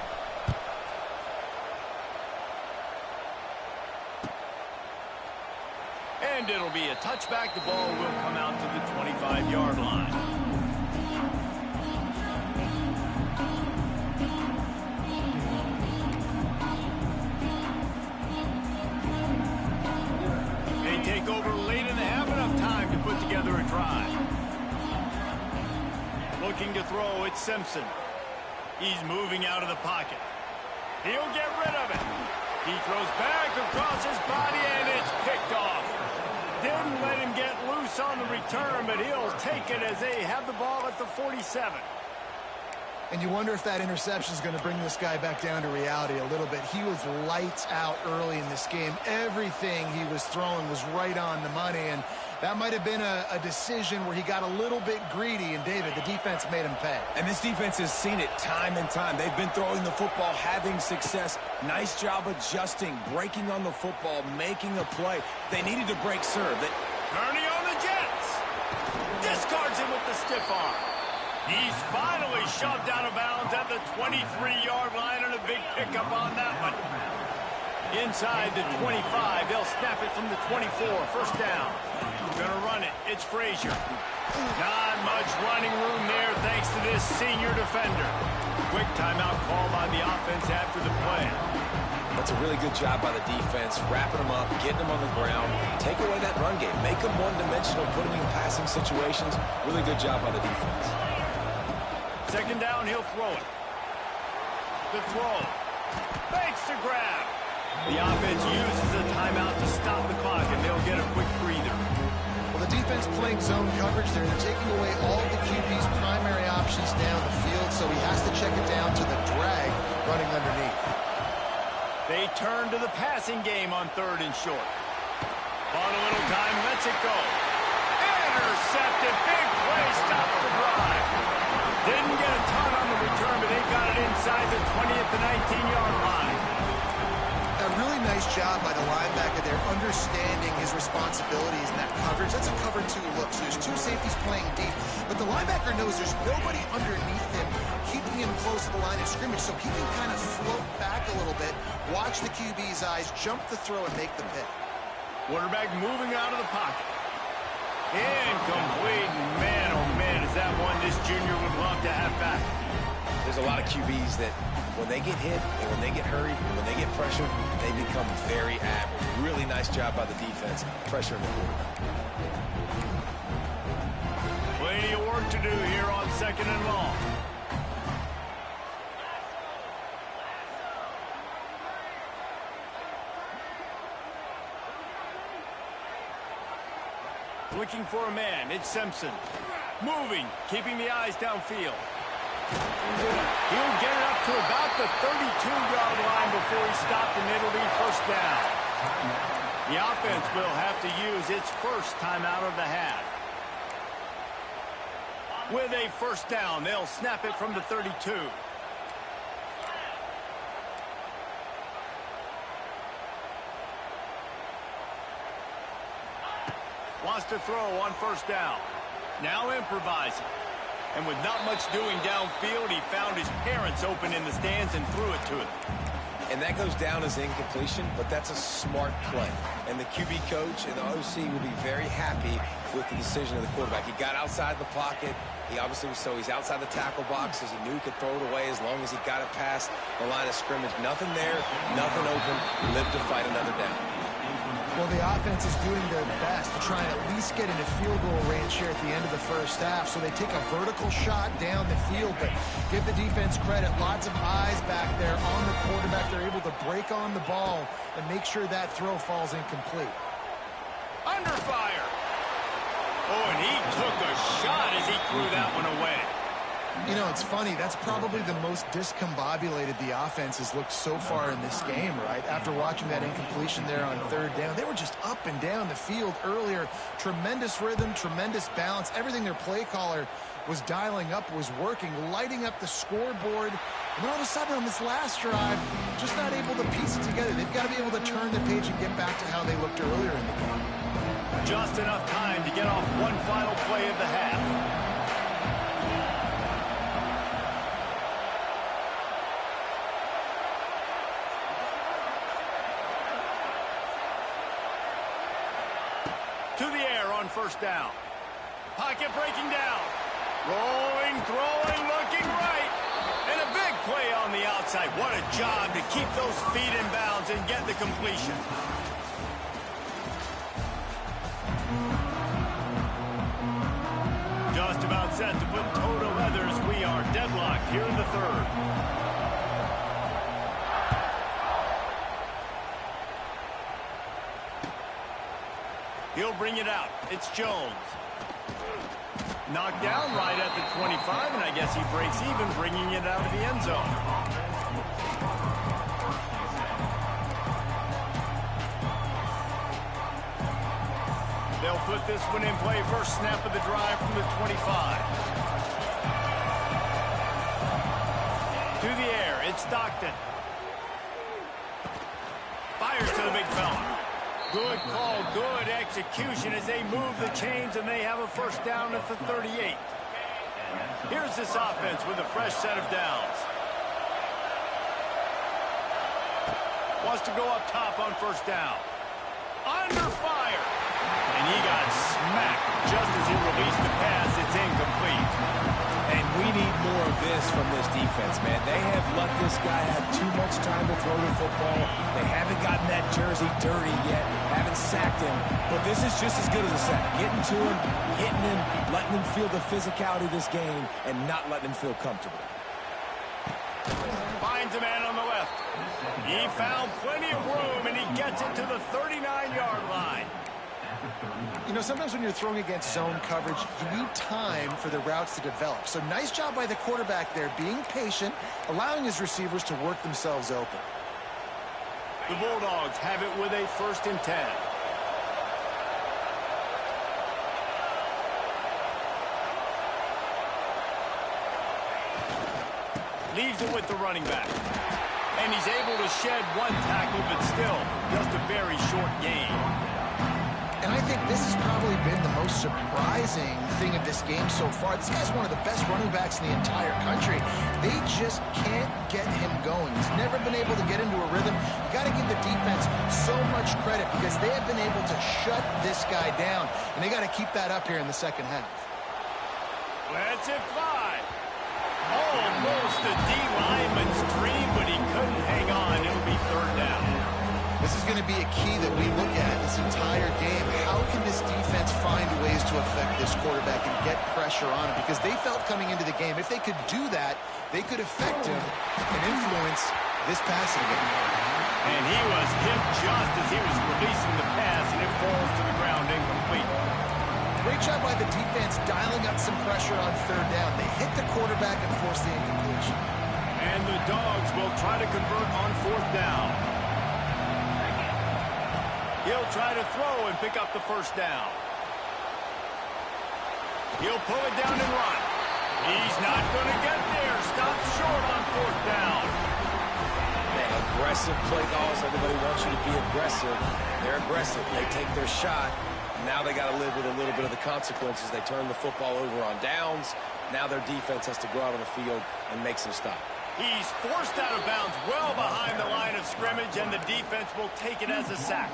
And it'll be a touchback. The ball will come out to the 25-yard line. Take over late in the half, enough time to put together a drive. Looking to throw, it's Simpson. He's moving out of the pocket. He'll get rid of it. He throws back across his body, and it's picked off. Didn't let him get loose on the return, but he'll take it as they have the ball at the 47. And you wonder if that interception is going to bring this guy back down to reality a little bit. He was lights out early in this game. Everything he was throwing was right on the money, and that might have been a decision where he got a little bit greedy, and David, the defense made him pay. And this defense has seen it time and time. They've been throwing the football, having success. Nice job adjusting, breaking on the football, making a play. They needed to break serve. Turning on the Jets. Discards him with the stiff arm. He's finally shoved out of bounds at the 23-yard line, and a big pickup on that one. Inside the 25, they'll snap it from the 24. First down. Gonna run it. It's Frazier. Not much running room there thanks to this senior defender. Quick timeout call by the offense after the play. That's a really good job by the defense, wrapping them up, getting them on the ground, take away that run game, make them one-dimensional, put them in passing situations. Really good job by the defense. Second down, he'll throw it. The throw. Fakes the grab. The offense uses a timeout to stop the clock, and they'll get a quick breather. Well, the defense playing zone coverage there. They're taking away all the QB's primary options down the field, so he has to check it down to the drag running underneath. They turn to the passing game on 3rd and short. On a little time, lets it go. Intercepted. Big play, stops the drive. Didn't get a ton on the return, but they got it inside the 20 at the 19-yard line. A really nice job by the linebacker there, understanding his responsibilities in that coverage. That's a cover 2 look, so there's 2 safeties playing deep, but the linebacker knows there's nobody underneath him, keeping him close to the line of scrimmage, so he can kind of float back a little bit, watch the QB's eyes, jump the throw, and make the pick. Quarterback moving out of the pocket. Incomplete. Man, oh man, is that one this junior would love to have back. There's a lot of QBs that when they get hit and when they get hurried and when they get pressured, they become very average. Really nice job by the defense, pressuring the quarterback. Plenty of work to do here on 2nd and long. Looking for a man, it's Simpson. Moving, keeping the eyes downfield. He'll get it up to about the 32-yard line before he stopped, and it'll be first down. The offense will have to use its first timeout of the half. With a first down, they'll snap it from the 32. Wants to throw on first down. Now improvising. And with not much doing downfield, he found his parents open in the stands and threw it to him. And that goes down as incompletion, but that's a smart play. And the QB coach and the OC will be very happy with the decision of the quarterback. He got outside the pocket. He obviously was he's outside the tackle boxes. He knew he could throw it away as long as he got it past the line of scrimmage. Nothing there, nothing open. Live to fight another down. Well, the offense is doing their best to try and at least get into field goal range here at the end of the first half. So they take a vertical shot down the field, but give the defense credit. Lots of eyes back there on the quarterback. They're able to break on the ball and make sure that throw falls incomplete. Under fire. Oh, and he took a shot as he threw that one away. You know, it's funny. That's probably the most discombobulated the offense has looked so far in this game, right? After watching that incompletion there on 3rd down, they were just up and down the field earlier. Tremendous rhythm, tremendous balance. Everything their play caller was dialing up was working, lighting up the scoreboard. And then all of a sudden on this last drive, just not able to piece it together. They've got to be able to turn the page and get back to how they looked earlier in the game. Just enough time to get off one final play of the half. To the air on first down. Pocket breaking down. Rolling, throwing, looking right. And a big play on the outside. What a job to keep those feet in bounds and get the completion. Just about set to put toe to leathers. We are deadlocked here in the 3rd. He'll bring it out. It's Jones. Knocked down right at the 25, and I guess he breaks even, bringing it out of the end zone. They'll put this one in play. First snap of the drive from the 25. To the air, it's Stockton. Fires to the big fella. Good call, good execution as they move the chains, and they have a first down at the 38. Here's this offense with a fresh set of downs. Wants to go up top on first down. Under fire. And he got smacked just as he released the pass. It's incomplete. And we need more of this from this defense, man. They have let this guy have too much time to throw the football. They haven't gotten that jersey dirty yet, haven't sacked him. But this is just as good as a sack. Getting to him, hitting him, letting him feel the physicality of this game, and not letting him feel comfortable. Finds a man on the left. He found plenty of room, and he gets it to the 39-yard line. You know, sometimes when you're throwing against zone coverage, you need time for the routes to develop. So nice job by the quarterback there, being patient, allowing his receivers to work themselves open. The Bulldogs have it with a 1st and 10. Leaves it with the running back. And he's able to shed one tackle, but still just a very short gain. And I think this has probably been the most surprising thing of this game so far. This guy's one of the best running backs in the entire country. They just can't get him going. He's never been able to get into a rhythm. You got to give the defense so much credit because they have been able to shut this guy down. And they got to keep that up here in the second half. Let's it fly. Almost a D-lineman's dream, but he couldn't hang on. It'll be 3rd down. This is going to be a key that we look at this entire game. How can this defense find ways to affect this quarterback and get pressure on him? Because they felt coming into the game, if they could do that, they could affect him and influence this passing game. And he was hit just as he was releasing the pass, and it falls to the ground incomplete. Great job by the defense dialing up some pressure on 3rd down. They hit the quarterback and force the incompletion. And the Dogs will try to convert on 4th down. He'll try to throw and pick up the first down. He'll pull it down and run. He's not going to get there. Stops short on 4th down. Man, aggressive play calls. Everybody wants you to be aggressive. They're aggressive. They take their shot. Now they got to live with a little bit of the consequences. They turn the football over on downs. Now their defense has to go out on the field and make some stop. He's forced out of bounds well behind the line of scrimmage, and the defense will take it as a sack.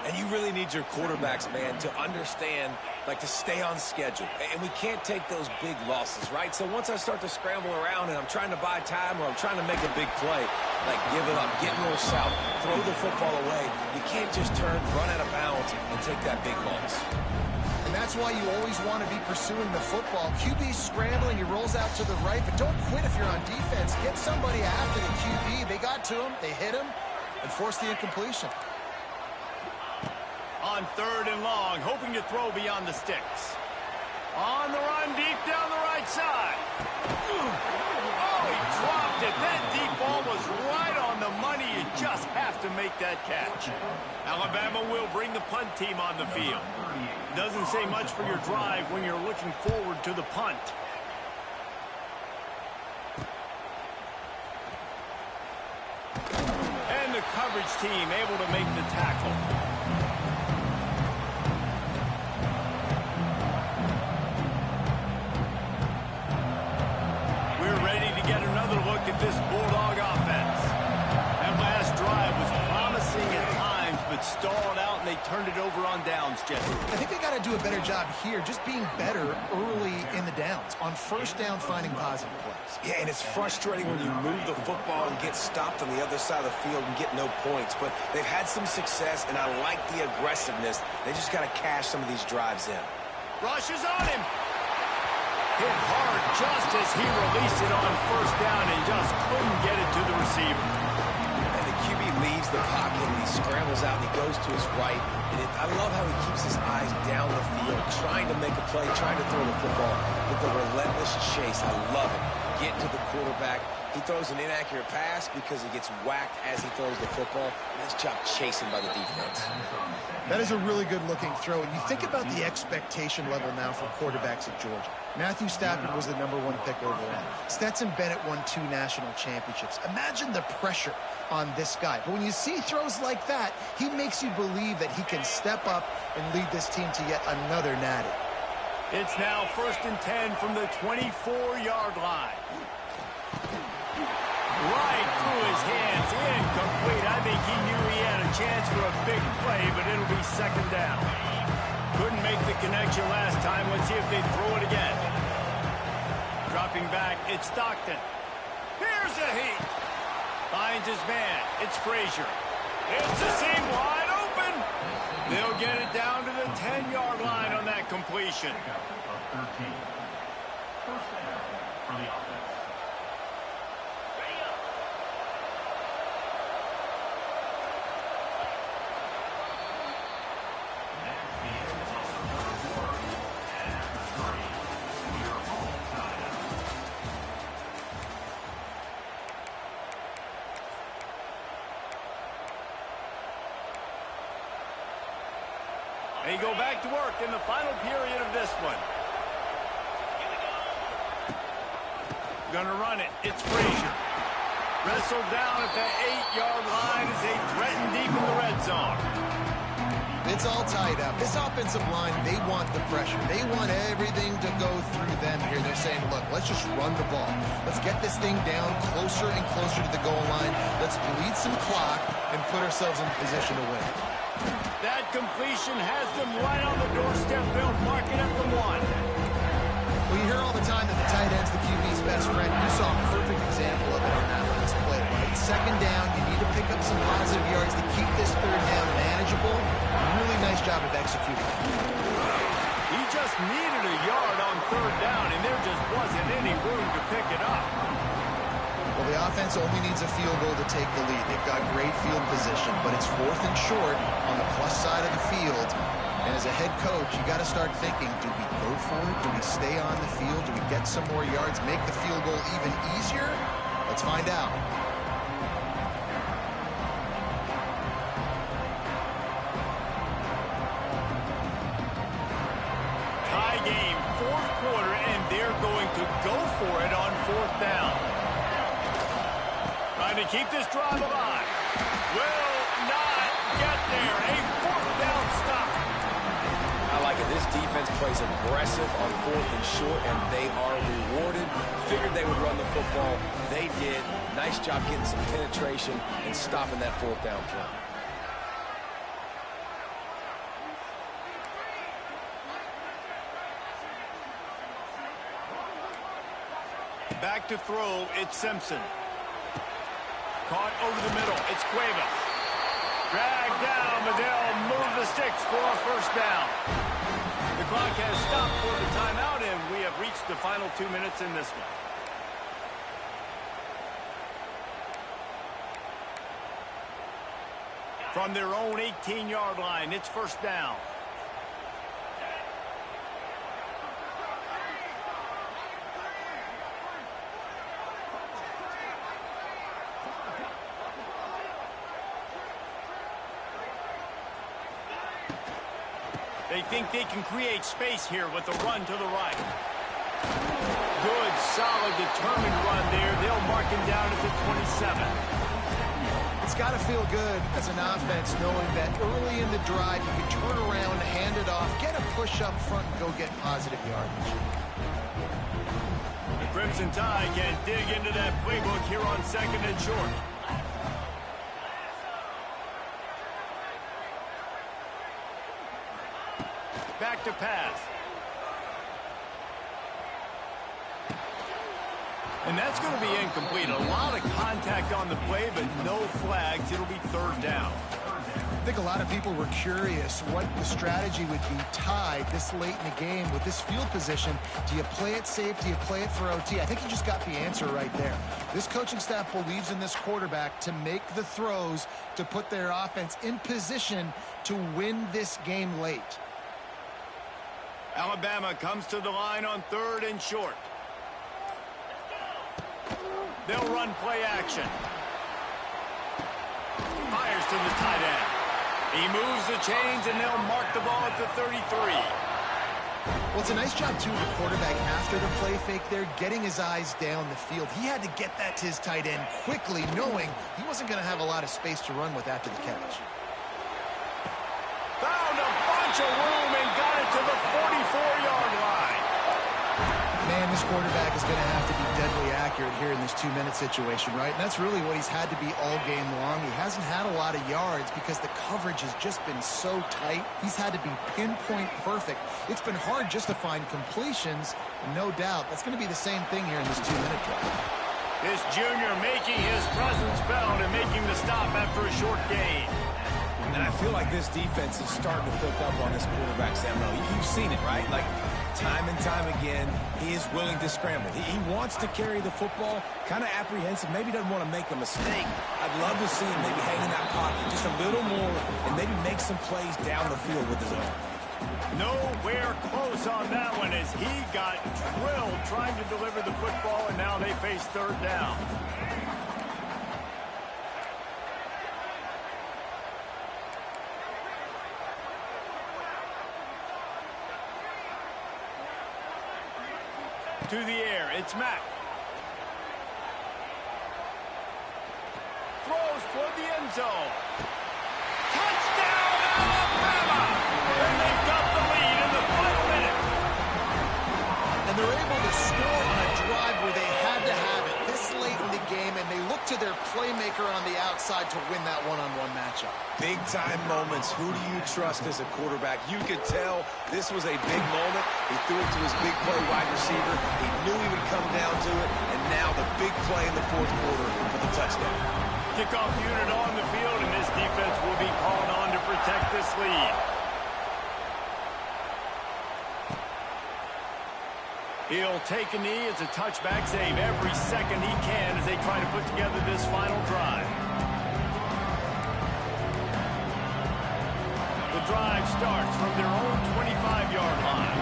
And you really need your quarterbacks, man, to understand, like, to stay on schedule. And we can't take those big losses, right? So once I start to scramble around and I'm trying to buy time or I'm trying to make a big play, like give it up, get north south, throw the football away. You can't just turn, run out of bounds, and take that big loss. And that's why you always want to be pursuing the football. QB's scrambling, he rolls out to the right, but don't quit if you're on defense. Get somebody after the QB. They got to him, they hit him, and forced the incompletion. On 3rd and long, hoping to throw beyond the sticks. On the run, deep down the right side. Oh, he dropped it. That deep ball was right on the money. You just have to make that catch. Alabama will bring the punt team on the field. Doesn't say much for your drive when you're looking forward to the punt. And the coverage team able to make the tackle. Get another look at this Bulldog offense. That last drive was promising at times, but stalled out, and they turned it over on downs, Jesse. I think they got to do a better job here, just being better early in the downs. On 1st down, finding positive plays. Yeah, and it's frustrating when you move the football and get stopped on the other side of the field and get no points. But they've had some success, and I like the aggressiveness. They just got to cash some of these drives in. Rush is on him. Hit hard just as he released it on 1st down and just couldn't get it to the receiver. And the QB leaves the pocket, and he scrambles out, and he goes to his right. And I love how he keeps his eyes down the field, trying to make a play, trying to throw the football with a relentless chase. I love it. Get to the quarterback. He throws an inaccurate pass because he gets whacked as he throws the football. Nice job chasing by the defense. That is a really good-looking throw. And you think about the expectation level now for quarterbacks at Georgia. Matthew Stafford was the #1 pick overall. Stetson Bennett won 2 national championships. Imagine the pressure on this guy. But when you see throws like that, he makes you believe that he can step up and lead this team to yet another natty. It's now 1st and 10 from the 24-yard line. Right through his hands, incomplete. I think he knew he had a chance for a big play, but it'll be 2nd down. Couldn't make the connection last time. Let's see if they throw it again. Dropping back, it's Stockton. Here's a heat. Finds his man. It's Frazier. It's a seam wide open. They'll get it down to the 10-yard line on that completion. 13. First down for the offense. They go back to work in the final period of this one. Gonna run it. It's Frazier. Wrestled down at the 8-yard line as they threaten deep in the red zone. It's all tied up. This offensive line, they want the pressure. They want everything to go through them here. They're saying, look, let's just run the ball. Let's get this thing down closer and closer to the goal line. Let's bleed some clock and put ourselves in position to win. That completion has them right on the doorstep. They'll mark it at the 1. Well, you hear all the time that the tight end's the QB's best friend. You saw a perfect example of it on that last play, right? 2nd down, you need to pick up some positive yards to keep this 3rd down manageable. Really nice job of executing. He just needed a yard on 3rd down, and there just wasn't any room to pick it up. Well, the offense only needs a field goal to take the lead. They've got great field position, but it's 4th and short on the plus side of the field. And as a head coach, you got to start thinking, do we go for it? Do we stay on the field? Do we get some more yards, make the field goal even easier? Let's find out. Tie game, 4th quarter, and they're going to go for it on 4th down. Trying to keep this drive alive. Will not get there. A 4th down stop. I like it. This defense plays aggressive on 4th and short, and they are rewarded. Figured they would run the football. They did. Nice job getting some penetration and stopping that 4th down play. Back to throw, it's Simpson. Caught over the middle, it's Cuevas. Dragged down, but they'll move the sticks for a 1st down. The clock has stopped for the timeout, and we have reached the final 2 minutes in this one. From their own 18-yard line, it's 1st down. They think they can create space here with a run to the right. Good, solid, determined run there. They'll mark him down at the 27. It's got to feel good as an offense knowing that early in the drive you can turn around, hand it off, get a push up front, and go get positive yardage. The Crimson Tide can dig into that playbook here on 2nd and short. Back to pass. And that's going to be incomplete. A lot of contact on the play, but no flags. It'll be 3rd down. I think a lot of people were curious what the strategy would be tied this late in the game with this field position. Do you play it safe? Do you play it for OT? I think you just got the answer right there. This coaching staff believes in this quarterback to make the throws to put their offense in position to win this game late. Alabama comes to the line on 3rd and short. They'll run play action. Fires to the tight end. He moves the chains, and they'll mark the ball at the 33. Well, it's a nice job, too, of the quarterback after the play fake there, getting his eyes down the field. He had to get that to his tight end quickly, knowing he wasn't going to have a lot of space to run with after the catch. Found a bunch of room and got it to the 44-yard line. Man, this quarterback is going to have to be deadly accurate here in this 2-minute situation, right? And that's really what he's had to be all game long. He hasn't had a lot of yards because the coverage has just been so tight. He's had to be pinpoint perfect. It's been hard just to find completions, no doubt. That's going to be the same thing here in this 2-minute drive. This junior making his presence felt and making the stop after a short gain. And I feel like this defense is starting to cook up on this quarterback, Samuel. You've seen it, right? Like, time and time again, he is willing to scramble. He wants to carry the football, kind of apprehensive, maybe doesn't want to make a mistake. I'd love to see him maybe hang in that pocket just a little more and maybe make some plays down the field with his arm. Nowhere close on that one as he got drilled trying to deliver the football, and now they face 3rd down. To the air, it's Mack. Throws toward the end zone. Touchdown, Alabama! And they've got the lead in the final minute. And they're able to score on a drive where they had to have it this late in the game, and they look to their playmaker on the outside to win that one-on-one matchup. Big-time moments. Who do you trust as a quarterback? You could tell this was a big moment. He threw it to his big play wide receiver. He knew he would come down to it, and now the big play in the 4th quarter for the touchdown. Kickoff unit on the field, and this defense will be called on to protect this lead. He'll take a knee. It's a touchback save every second he can as they try to put together this final drive. The drive starts from their own 25-yard line.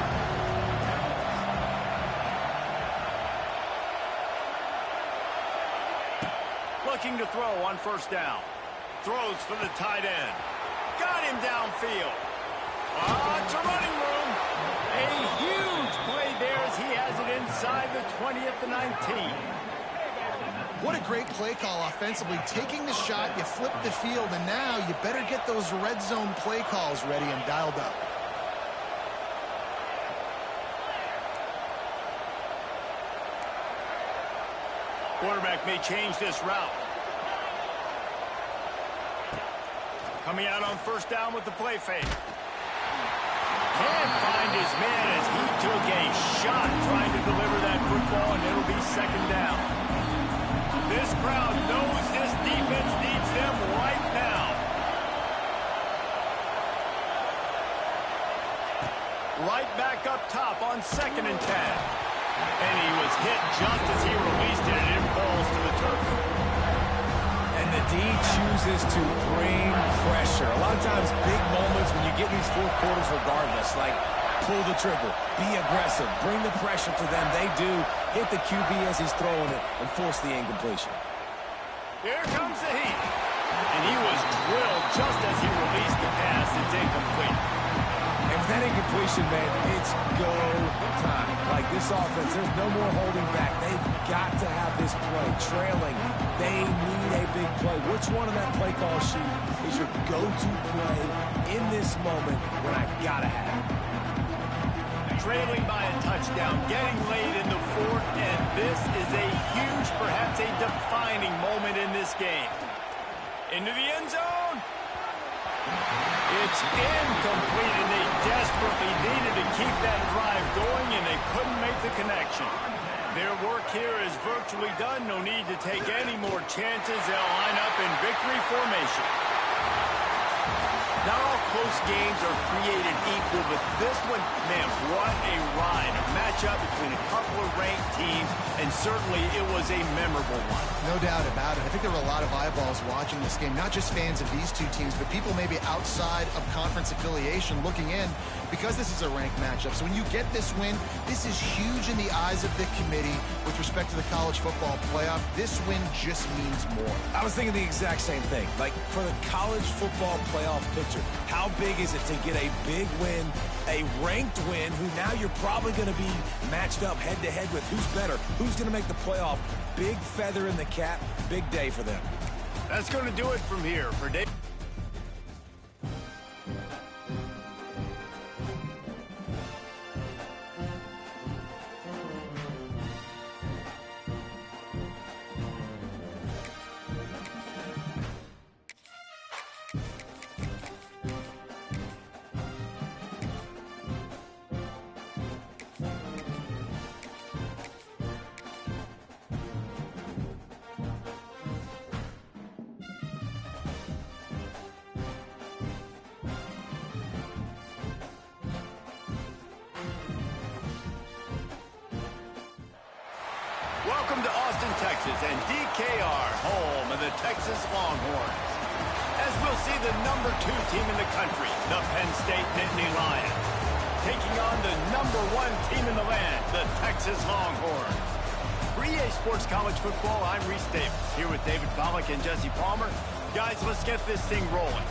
Looking to throw on 1st down. Throws for the tight end. Got him downfield. It's a running room. A huge play there as he has it inside the 20 at the 19. What a great play call offensively. Taking the shot, you flip the field, and now you better get those red zone play calls ready and dialed up. Quarterback may change this route. Coming out on 1st down with the play fake. Can't find his man as he took a shot trying to deliver that football, and it'll be 2nd down. This crowd knows this defense needs them right now. Right back up top on 2nd and 10. And he was hit just as he released it, and it falls to the turf. And the D chooses to bring pressure. A lot of times, big moments when you get these 4th quarters regardless, like pull the trigger, be aggressive, bring the pressure to them. They do hit the QB as he's throwing it and force the incompletion. Here comes the heat. And he was drilled just as he released the pass. It's incomplete. And with that incompletion, man, it's go time. Like this offense, there's no more holding back. They've got to have this play. Trailing, they need a big play. Which one on that play call sheet is your go-to play in this moment when I gotta have it? Trailing by a touchdown, getting late in the 4th, and this is a huge, perhaps a defining moment in this game. Into the end zone. It's incomplete, and they desperately needed to keep that drive going, and they couldn't make the connection. Their work here is virtually done. No need to take any more chances. They'll line up in victory formation. close games are created equal, but this one, man, what a ride. A matchup between a couple of ranked teams, and certainly it was a memorable one. No doubt about it. I think there were a lot of eyeballs watching this game, not just fans of these two teams, but people maybe outside of conference affiliation looking in because this is a ranked matchup. So when you get this win, this is huge in the eyes of the committee with respect to the college football playoff. This win just means more. I was thinking the exact same thing. Like, for the college football playoff picture, how big is it to get a big win, a ranked win, who now you're probably going to be matched up head-to-head with who's better, who's going to make the playoff. Big feather in the cap, big day for them. That's going to do it from here for Dave. Welcome to Austin, Texas, and DKR, home of the Texas Longhorns. As we'll see the #2 team in the country, the Penn State Nittany Lions, taking on the #1 team in the land, the Texas Longhorns. For EA Sports College Football, I'm Reese Davis, here with David Pollack and Jesse Palmer. Guys, let's get this thing rolling.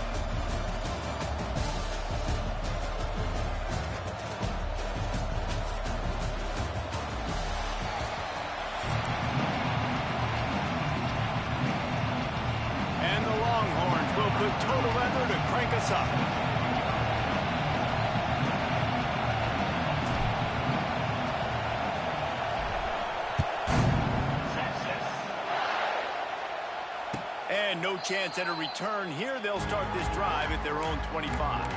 Total weather to crank us up. And no chance at a return here. They'll start this drive at their own 25.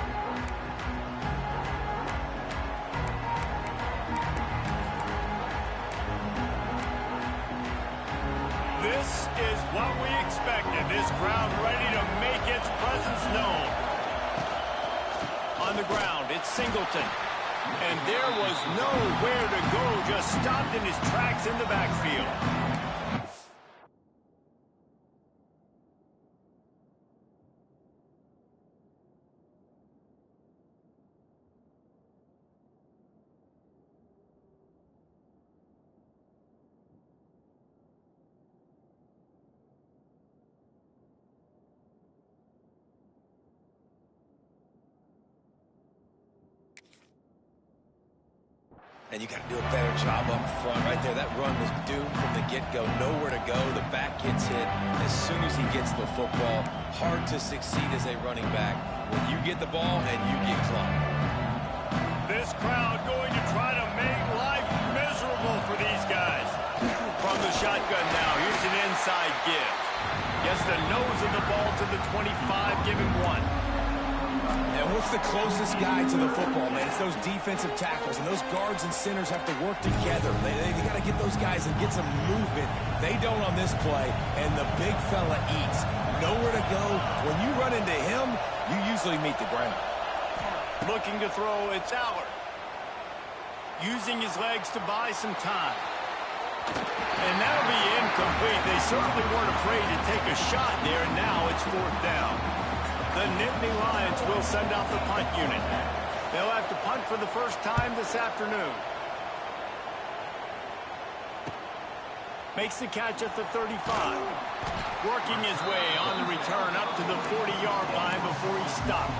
This is what we expected. This crowd ready to make its presence known. On the ground, it's Singleton. And there was nowhere to go, just stopped in his tracks in the backfield. And you got to do a better job up front. Right there, that run was doomed from the get-go. Nowhere to go. The back gets hit as soon as he gets the football. Hard to succeed as a running back when you get the ball and you get clubbed. This crowd going to try to make life miserable for these guys. From the shotgun now, here's an inside give. Gets the nose of the ball to the 25, give him 1. And what's the closest guy to the football, man? It's those defensive tackles, and those guards and centers have to work together. They got to get those guys and get some movement. They don't on this play, and the big fella eats. Nowhere to go. When you run into him, you usually meet the ground. Looking to throw, it's Allard. Using his legs to buy some time. And that'll be incomplete. They certainly weren't afraid to take a shot there, and now it's 4th down. The Nittany Lions will send out the punt unit. They'll have to punt for the first time this afternoon. Makes the catch at the 35. Working his way on the return up to the 40-yard line before he stopped.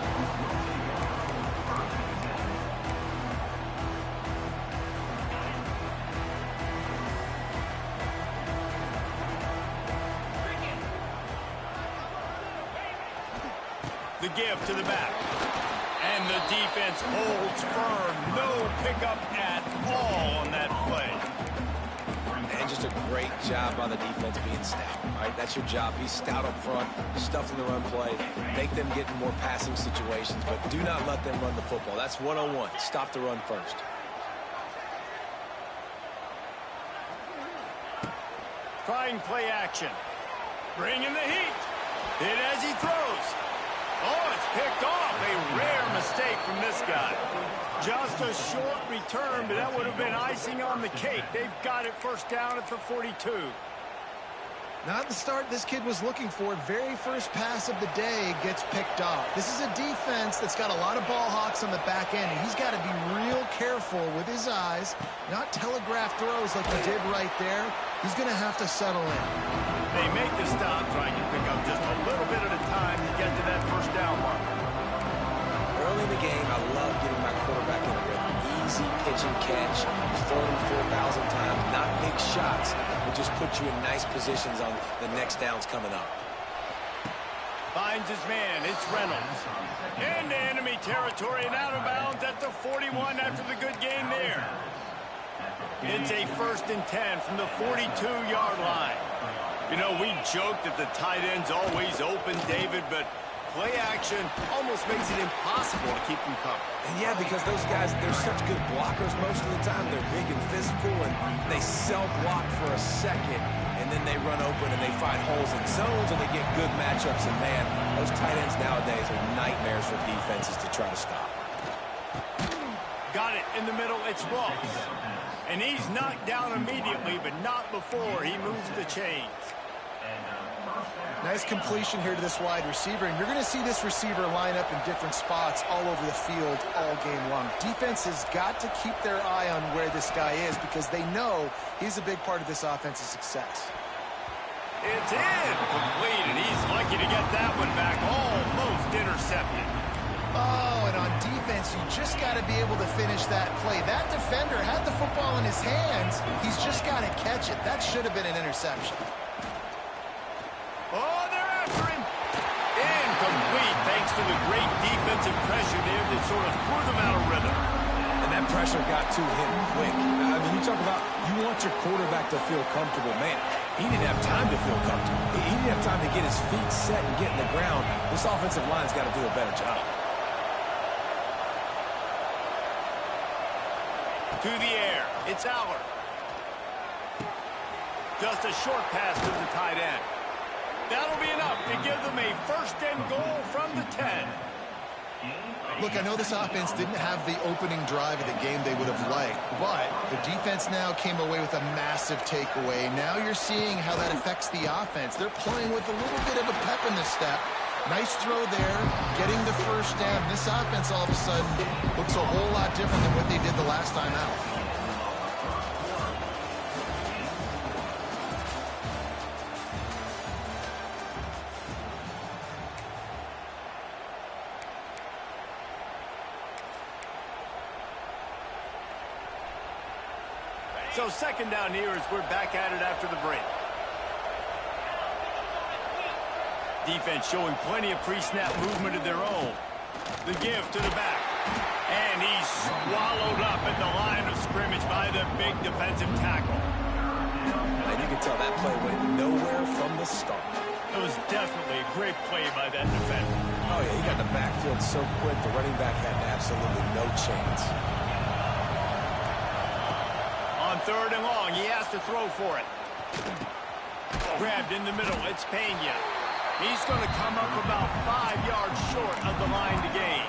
The give to the back. And the defense holds firm. No pickup at all on that play. And just a great job by the defense being stout. All right, that's your job. Be stout up front, stuff in the run play, make them get in more passing situations, but do not let them run the football. That's 101. Stop the run first. Trying play action. Bring in the heat. Hit as he throws. Oh, it's picked off. A mistake from this guy. Just a short return, but that would have been icing on the cake. They've got it first down at the 42. Not the start this kid was looking for. Very first pass of the day gets picked off. This is a defense that's got a lot of ball hawks on the back end, and he's got to be real careful with his eyes, not telegraph throws like he did right there. He's going to have to settle in. They make the stop, trying to pick up just a little bit at a time to get to that first down marker. Early in the game, I love getting my quarterback in a rhythm. Easy pitch and catch. You've thrown him 4,000 times. Not big shots, but just put you in nice positions on the next downs coming up. Finds his man. It's Reynolds. Into enemy territory and out of bounds at the 41 after the good game there. It's a 1st and 10 from the 42-yard line. You know, we joke that the tight end's always open, David, but play action almost makes it impossible to keep them covered. And yeah, because those guys, they're such good blockers most of the time. They're big and physical, and they self-block for a second, and then they run open and they find holes in zones, and they get good matchups. And man, those tight ends nowadays are nightmares for defenses to try to stop. Got it in the middle. It's Ross. And he's knocked down immediately, but not before he moves the chains. Nice completion here to this wide receiver, and you're going to see this receiver line up in different spots all over the field all game long. Defense has got to keep their eye on where this guy is because they know he's a big part of this offense's success. It's incomplete, and he's lucky to get that one back, almost intercepted. Oh, and on defense, you just got to be able to finish that play. That defender had the football in his hands. He's just got to catch it. That should have been an interception. Oh, they're after him. Incomplete, thanks to the great defensive pressure there that sort of threw them out of rhythm. And that pressure got to him quick. I mean, you talk about you want your quarterback to feel comfortable. Man, he didn't have time to feel comfortable. He didn't have time to get his feet set and get in the ground. This offensive line's got to do a better job. To the air, it's Aller. Just a short pass to the tight end. That'll be enough to give them a 1st and goal from the 10. Look, I know this offense didn't have the opening drive of the game they would have liked, but the defense now came away with a massive takeaway. Now you're seeing how that affects the offense. They're playing with a little bit of a pep in the step. Nice throw there, getting the 1st down. This offense all of a sudden looks a whole lot different than what they did the last time out. So 2nd down here as we're back at it after the break. Defense showing plenty of pre-snap movement of their own. The give to the back. And he's swallowed up at the line of scrimmage by the big defensive tackle. And you can tell that play went nowhere from the start. It was definitely a great play by that defender. Oh, yeah, he got the backfield so quick, the running back had absolutely no chance. On 3rd and long, he has to throw for it. Grabbed in the middle, it's Pena. He's going to come up about 5 yards short of the line to gain.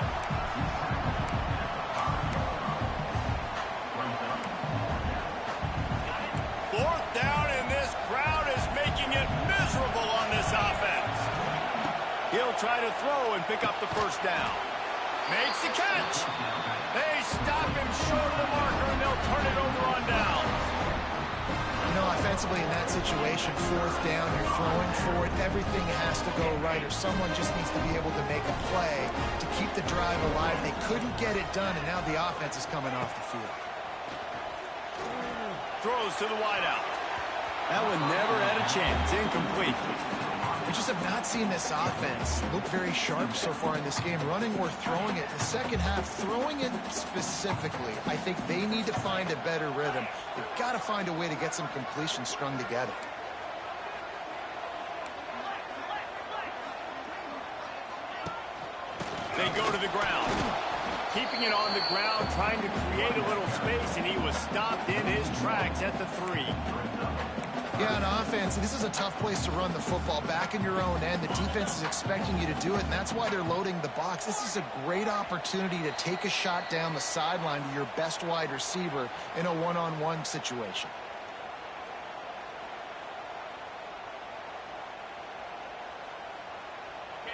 Fourth down, and this crowd is making it miserable on this offense. He'll try to throw and pick up the 1st down. Makes the catch. They stop him short of the marker, and they'll turn it over on downs. You know, offensively in that situation, 4th down, you're throwing for it. Everything has to go right, or someone just needs to be able to make a play to keep the drive alive. They couldn't get it done, and now the offense is coming off the field. Throws to the wideout. That one never had a chance. Incomplete. We just have not seen this offense look very sharp so far in this game, running or throwing it. In the second half, throwing it specifically, I think they need to find a better rhythm. They've got to find a way to get some completions strung together. They go to the ground. Keeping it on the ground, trying to create a little space, and he was stopped in his tracks at the 3. Yeah, on offense, this is a tough place to run the football. Back in your own end, the defense is expecting you to do it, and that's why they're loading the box. This is a great opportunity to take a shot down the sideline to your best wide receiver in a one-on-one situation.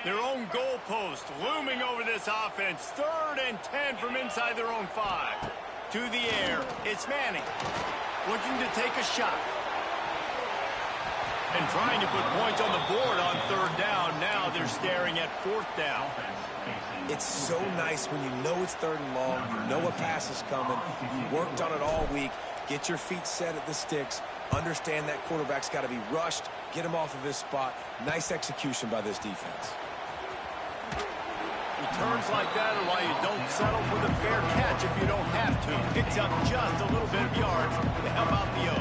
Their own goalpost looming over this offense. 3rd and 10 from inside their own 5. To the air, it's Manning. Looking to take a shot. And trying to put points on the board on 3rd down. Now they're staring at 4th down. It's so nice when you know it's 3rd and long, you know a pass is coming, you worked on it all week, get your feet set at the sticks, understand that quarterback's got to be rushed, get him off of his spot. Nice execution by this defense. Returns like that are why you don't settle for the fair catch if you don't have to. Picks up just a little bit of yards to help out the O.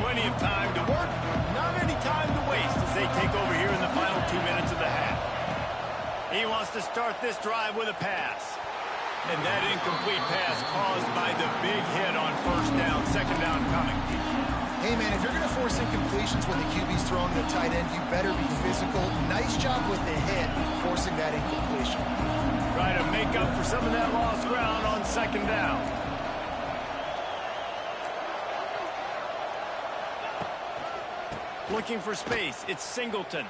Plenty of time to work, not any time to waste as they take over here in the final 2 minutes of the half. He wants to start this drive with a pass. And that incomplete pass caused by the big hit on 1st down, 2nd down coming. Hey, man, if you're going to force incompletions when the QB's throwing the tight end, you better be physical. Nice job with the hit, forcing that incompletion. Try to make up for some of that lost ground on 2nd down. Looking for space, it's Singleton.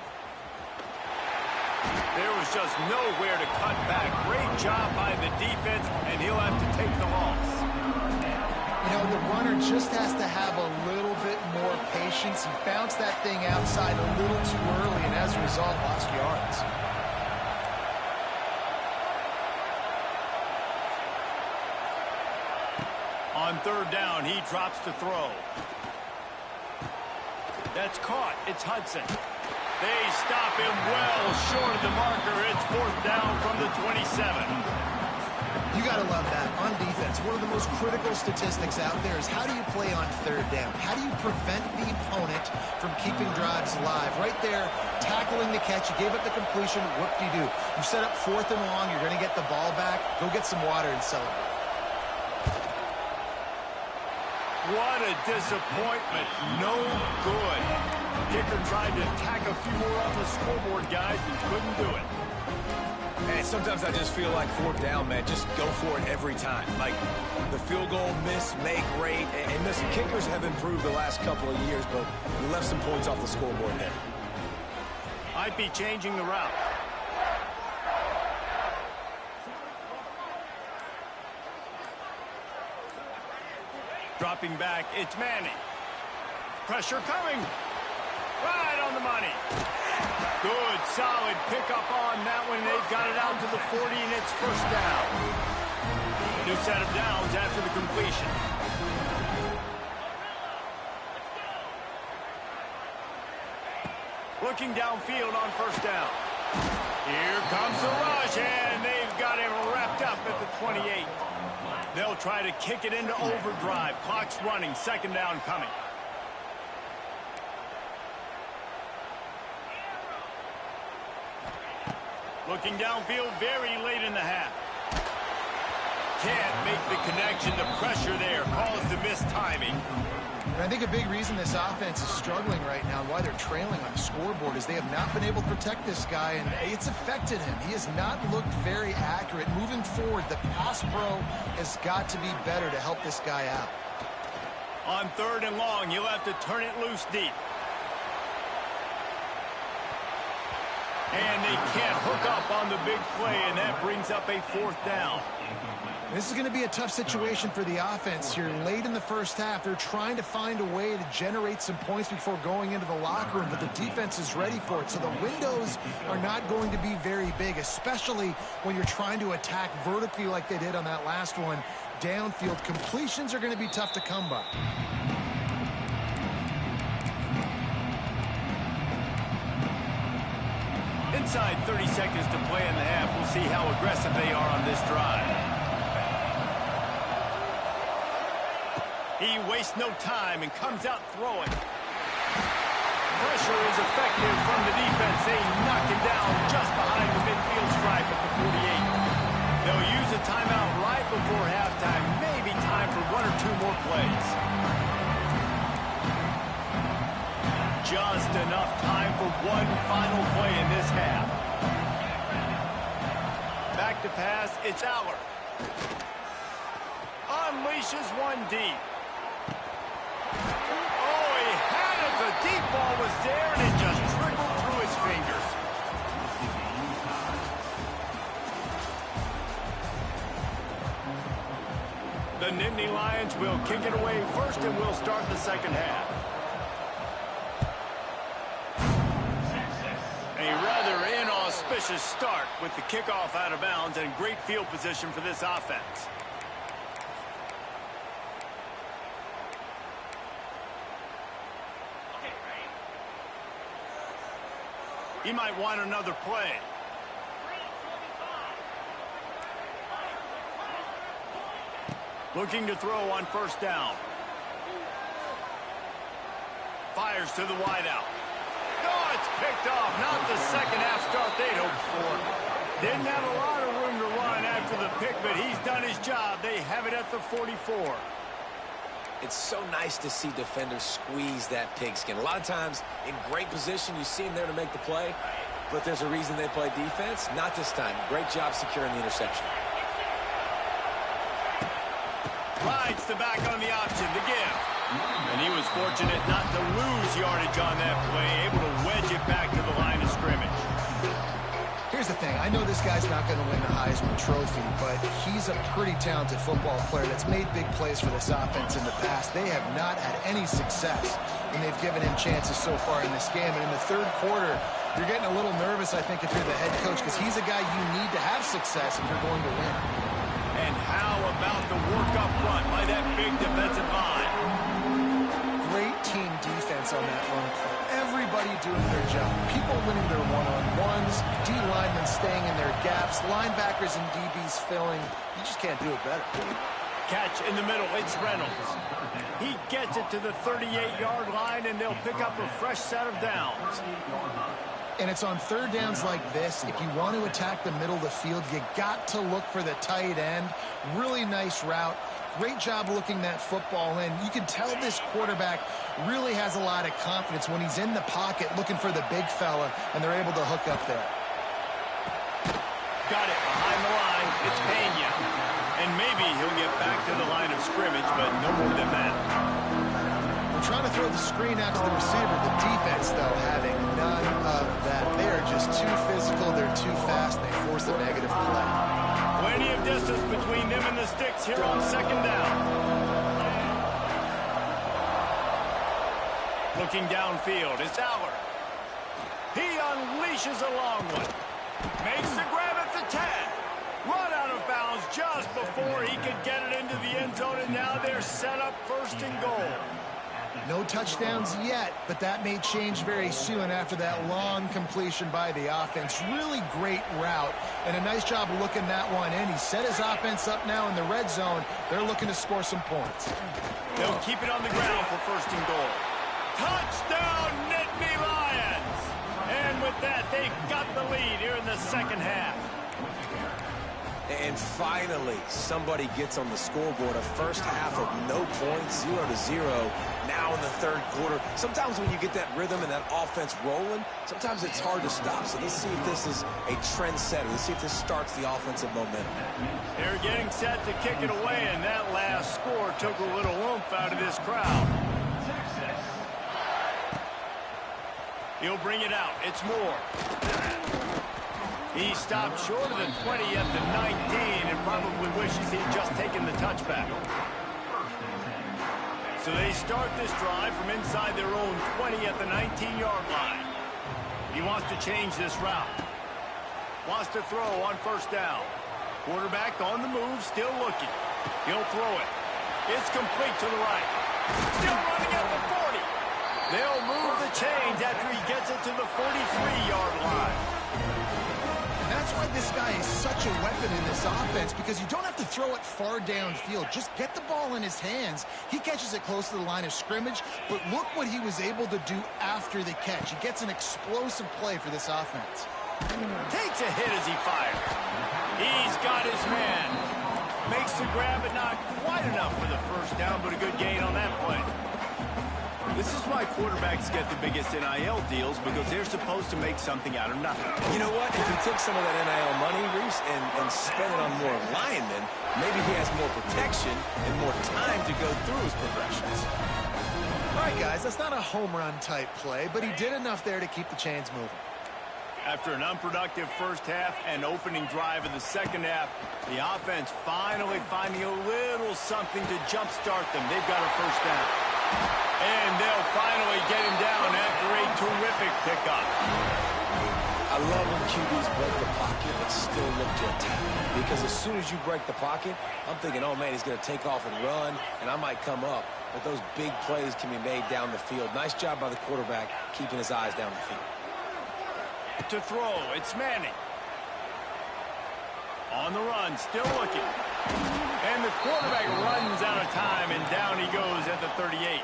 There was just nowhere to cut back. Great job by the defense, and he'll have to take the loss. You know, the runner just has to have a little bit more patience. He bounced that thing outside a little too early, and as a result, lost yards. On 3rd down, he drops to throw. That's caught. It's Hudson. They stop him well short of the marker. It's 4th down from the 27. You got to love that. On defense, one of the most critical statistics out there is how do you play on 3rd down? How do you prevent the opponent from keeping drives alive? Right there, tackling the catch. You gave up the completion. What do? You set up 4th and long. You're going to get the ball back. Go get some water and celebrate. What a disappointment. No good. Kicker tried to tack a few more on the scoreboard, guys, and couldn't do it. And sometimes I just feel like 4th down, man, just go for it every time. Like the field goal miss, make rate, and listen, kickers have improved the last couple of years, but we left some points off the scoreboard there. Might be changing the route. Dropping back, it's Manning. Pressure coming. Right on the money. Good, solid pickup on that one. They've got it out to the 40, and it's 1st down. New set of downs after the completion. Looking downfield on 1st down. Here comes the rush, and they've got him wrapped up at the 28. They'll try to kick it into overdrive. Clock's running, 2nd down coming. Looking downfield very late in the half. Can't make the connection. The pressure there caused the mistiming. And I think a big reason this offense is struggling right now and why they're trailing on the scoreboard is they have not been able to protect this guy, and it's affected him. He has not looked very accurate. Moving forward, the pass pro has got to be better to help this guy out. On 3rd and long, you'll have to turn it loose deep. And they can't hook up on the big play, and that brings up a 4th down. This is going to be a tough situation for the offense here. Late in the 1st half, they're trying to find a way to generate some points before going into the locker room, but the defense is ready for it. So the windows are not going to be very big, especially when you're trying to attack vertically like they did on that last one. Downfield completions are going to be tough to come by. Inside 30 seconds to play in the half. We'll see how aggressive they are on this drive. He wastes no time and comes out throwing. Pressure is effective from the defense. They knock him down just behind the midfield stripe at the 48. They'll use a timeout right before halftime, maybe one final play in this half. Back to pass, it's Aller. Unleashes one deep. Oh, he had it. The deep ball was there, and it just trickled through his fingers. The Nittany Lions will kick it away first, and we'll start the second half. A rather inauspicious start with the kickoff out of bounds and great field position for this offense. He might want another play. Looking to throw on first down. Fires to the wideout. Oh, it's picked off. Not the second half start they'd hoped for. Didn't have a lot of room to run after the pick, but he's done his job. They have it at the 44. It's so nice to see defenders squeeze that pigskin. A lot of times, in great position, you see them there to make the play, but there's a reason they play defense. Not this time. Great job securing the interception. Rides the back on the option to give. And he was fortunate not to lose yardage on that play, able to wedge it back to the line of scrimmage. Here's the thing. I know this guy's not going to win the Heisman Trophy, but he's a pretty talented football player that's made big plays for this offense in the past. They have not had any success when they've given him chances so far in this game. And in the third quarter, you're getting a little nervous, I think, if you're the head coach, because he's a guy you need to have success if you're going to win. And how about the work up front by that big defensive line? Great team defense on that run play. Everybody doing their job. People winning their one-on-ones, D linemen staying in their gaps, linebackers and DBs filling. You just can't do it better. Catch in the middle, it's Reynolds. He gets it to the 38-yard line, and they'll pick up a fresh set of downs. And it's on third downs like this. If you want to attack the middle of the field, you got to look for the tight end. Really nice route. Great job looking that football in. You can tell this quarterback really has a lot of confidence when he's in the pocket looking for the big fella, and they're able to hook up there. Got it behind the line. It's Pena. And maybe he'll get back to the line of scrimmage, but no more than that. We're trying to throw the screen out to the receiver. The defense, though, having none of that. They are just too physical. They're too fast. They force the negative play. Plenty of distance between them and the sticks here on second down. Looking downfield, it's Aller. He unleashes a long one. Makes the grab at the 10. Run out of bounds just before he could get it into the end zone, and now they're set up first and goal. No touchdowns yet, but that may change very soon after that long completion by the offense. Really great route, and a nice job of looking that one in. He set his offense up now in the red zone. They're looking to score some points. They'll keep it on the ground for first and goal. Touchdown, Nittany Lions! And with that, they've got the lead here in the second half. And finally, somebody gets on the scoreboard. A first half of no points, 0-0. Now in the third quarter. Sometimes when you get that rhythm and that offense rolling, sometimes it's hard to stop. So let's see if this is a trend setter. Let's see if this starts the offensive momentum. They're getting set to kick it away, and that last score took a little oomph out of this crowd. He'll bring it out. It's Moore. He stopped short of the 20 at the 19 and probably wishes he'd just taken the touchback. So they start this drive from inside their own 20 at the 19-yard line. He wants to change this route. Wants to throw on first down. Quarterback on the move, still looking. He'll throw it. It's complete to the right. Still running at the 40. They'll move the chains after he gets it to the 43-yard line. That's why this guy is such a weapon in this offense, because you don't have to throw it far downfield. Just get the ball in his hands. He catches it close to the line of scrimmage, but look what he was able to do after the catch. He gets an explosive play for this offense. Takes a hit as he fires. He's got his man. Makes the grab, but not quite enough for the first down, but a good gain on that play. This is why quarterbacks get the biggest NIL deals, because they're supposed to make something out of nothing. You know what? If he took some of that NIL money, Reese, and spent it on more linemen, maybe he has more protection and more time to go through his progressions. All right, guys, that's not a home run type play, but he did enough there to keep the chains moving. After an unproductive first half and opening drive in the second half, the offense finally finding a little something to jumpstart them. They've got a first down. And they'll finally get him down after a terrific pickup. I love when QBs break the pocket and still look to attack. Because as soon as you break the pocket, I'm thinking, oh, man, he's going to take off and run, and I might come up. But those big plays can be made down the field. Nice job by the quarterback keeping his eyes down the field. To throw, it's Manning. On the run, still looking. And the quarterback runs out of time, and down he goes at the 38.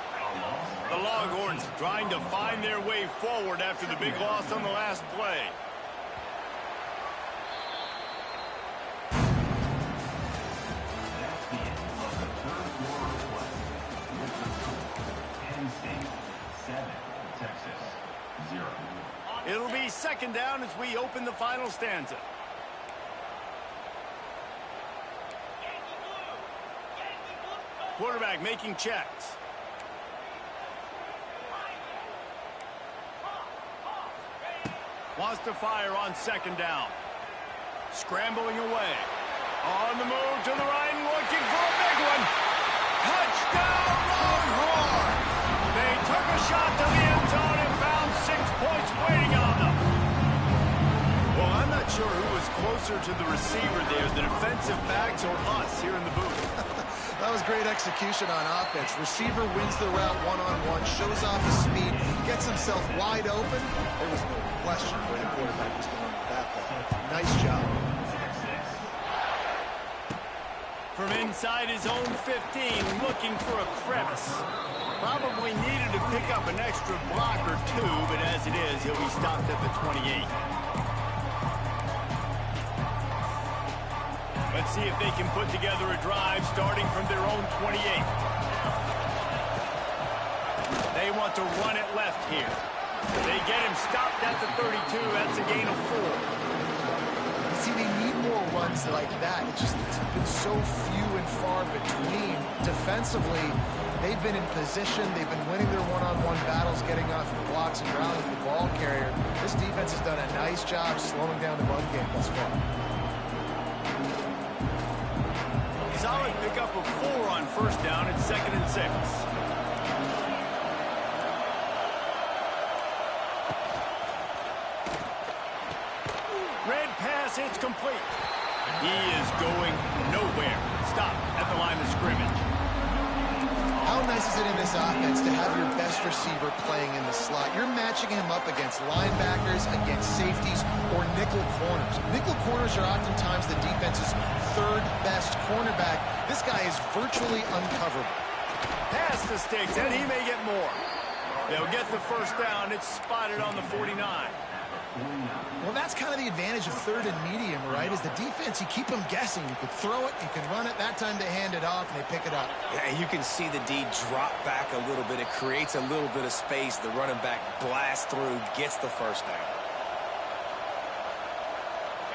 The Longhorns trying to find their way forward after the big loss on the last play. That's the end of the third quarter play. Penn State 7, Texas 0. It'll be second down as we open the final stanza. Quarterback making checks. Wants to fire on second down. Scrambling away. On the move to the right, looking for a big one. Touchdown, Longhorns! They took a shot to the end zone and found 6 points waiting on them. Well, I'm not sure who was closer to the receiver there, the defensive backs or us here in the booth. That was great execution on offense. Receiver wins the route one-on-one, shows off his speed, gets himself wide open. There was no question where the quarterback was going with that play. Nice job. From inside his own 15, looking for a crevice. Probably needed to pick up an extra block or two, but as it is, he'll be stopped at the 28. Let's see if they can put together a drive starting from their own 28. They want to run it left here. They get him stopped at the 32. That's a gain of 4. See, they need more runs like that. It's been so few and far between. Defensively, they've been in position. They've been winning their one-on-one battles, getting off the blocks and rallying the ball carrier. This defense has done a nice job slowing down the run game thus far. Solid pickup of 4 on first down. It's 2nd and 6. Red pass, it's complete. He is going nowhere. Stop at the line of scrimmage. How nice is it in this offense to have your best receiver playing in the slot? You're matching him up against linebackers, against safeties, or nickel corners. Nickel corners are oftentimes the defense's third best cornerback. This guy is virtually uncoverable. Pass the sticks, and he may get more. They'll get the first down. It's spotted on the 49. Well, that's kind of the advantage of third and medium, right? Is the defense, you keep them guessing. You can throw it, you can run it. That time they hand it off, and they pick it up. Yeah, you can see the D drop back a little bit. It creates a little bit of space. The running back blasts through, gets the first down.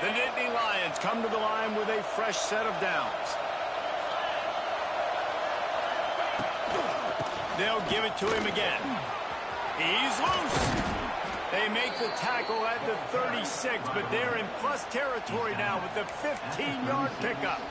The Nittany Lions come to the line with a fresh set of downs. They'll give it to him again. He's loose. They make the tackle at the 36, but they're in plus territory now with the 15-yard pickup.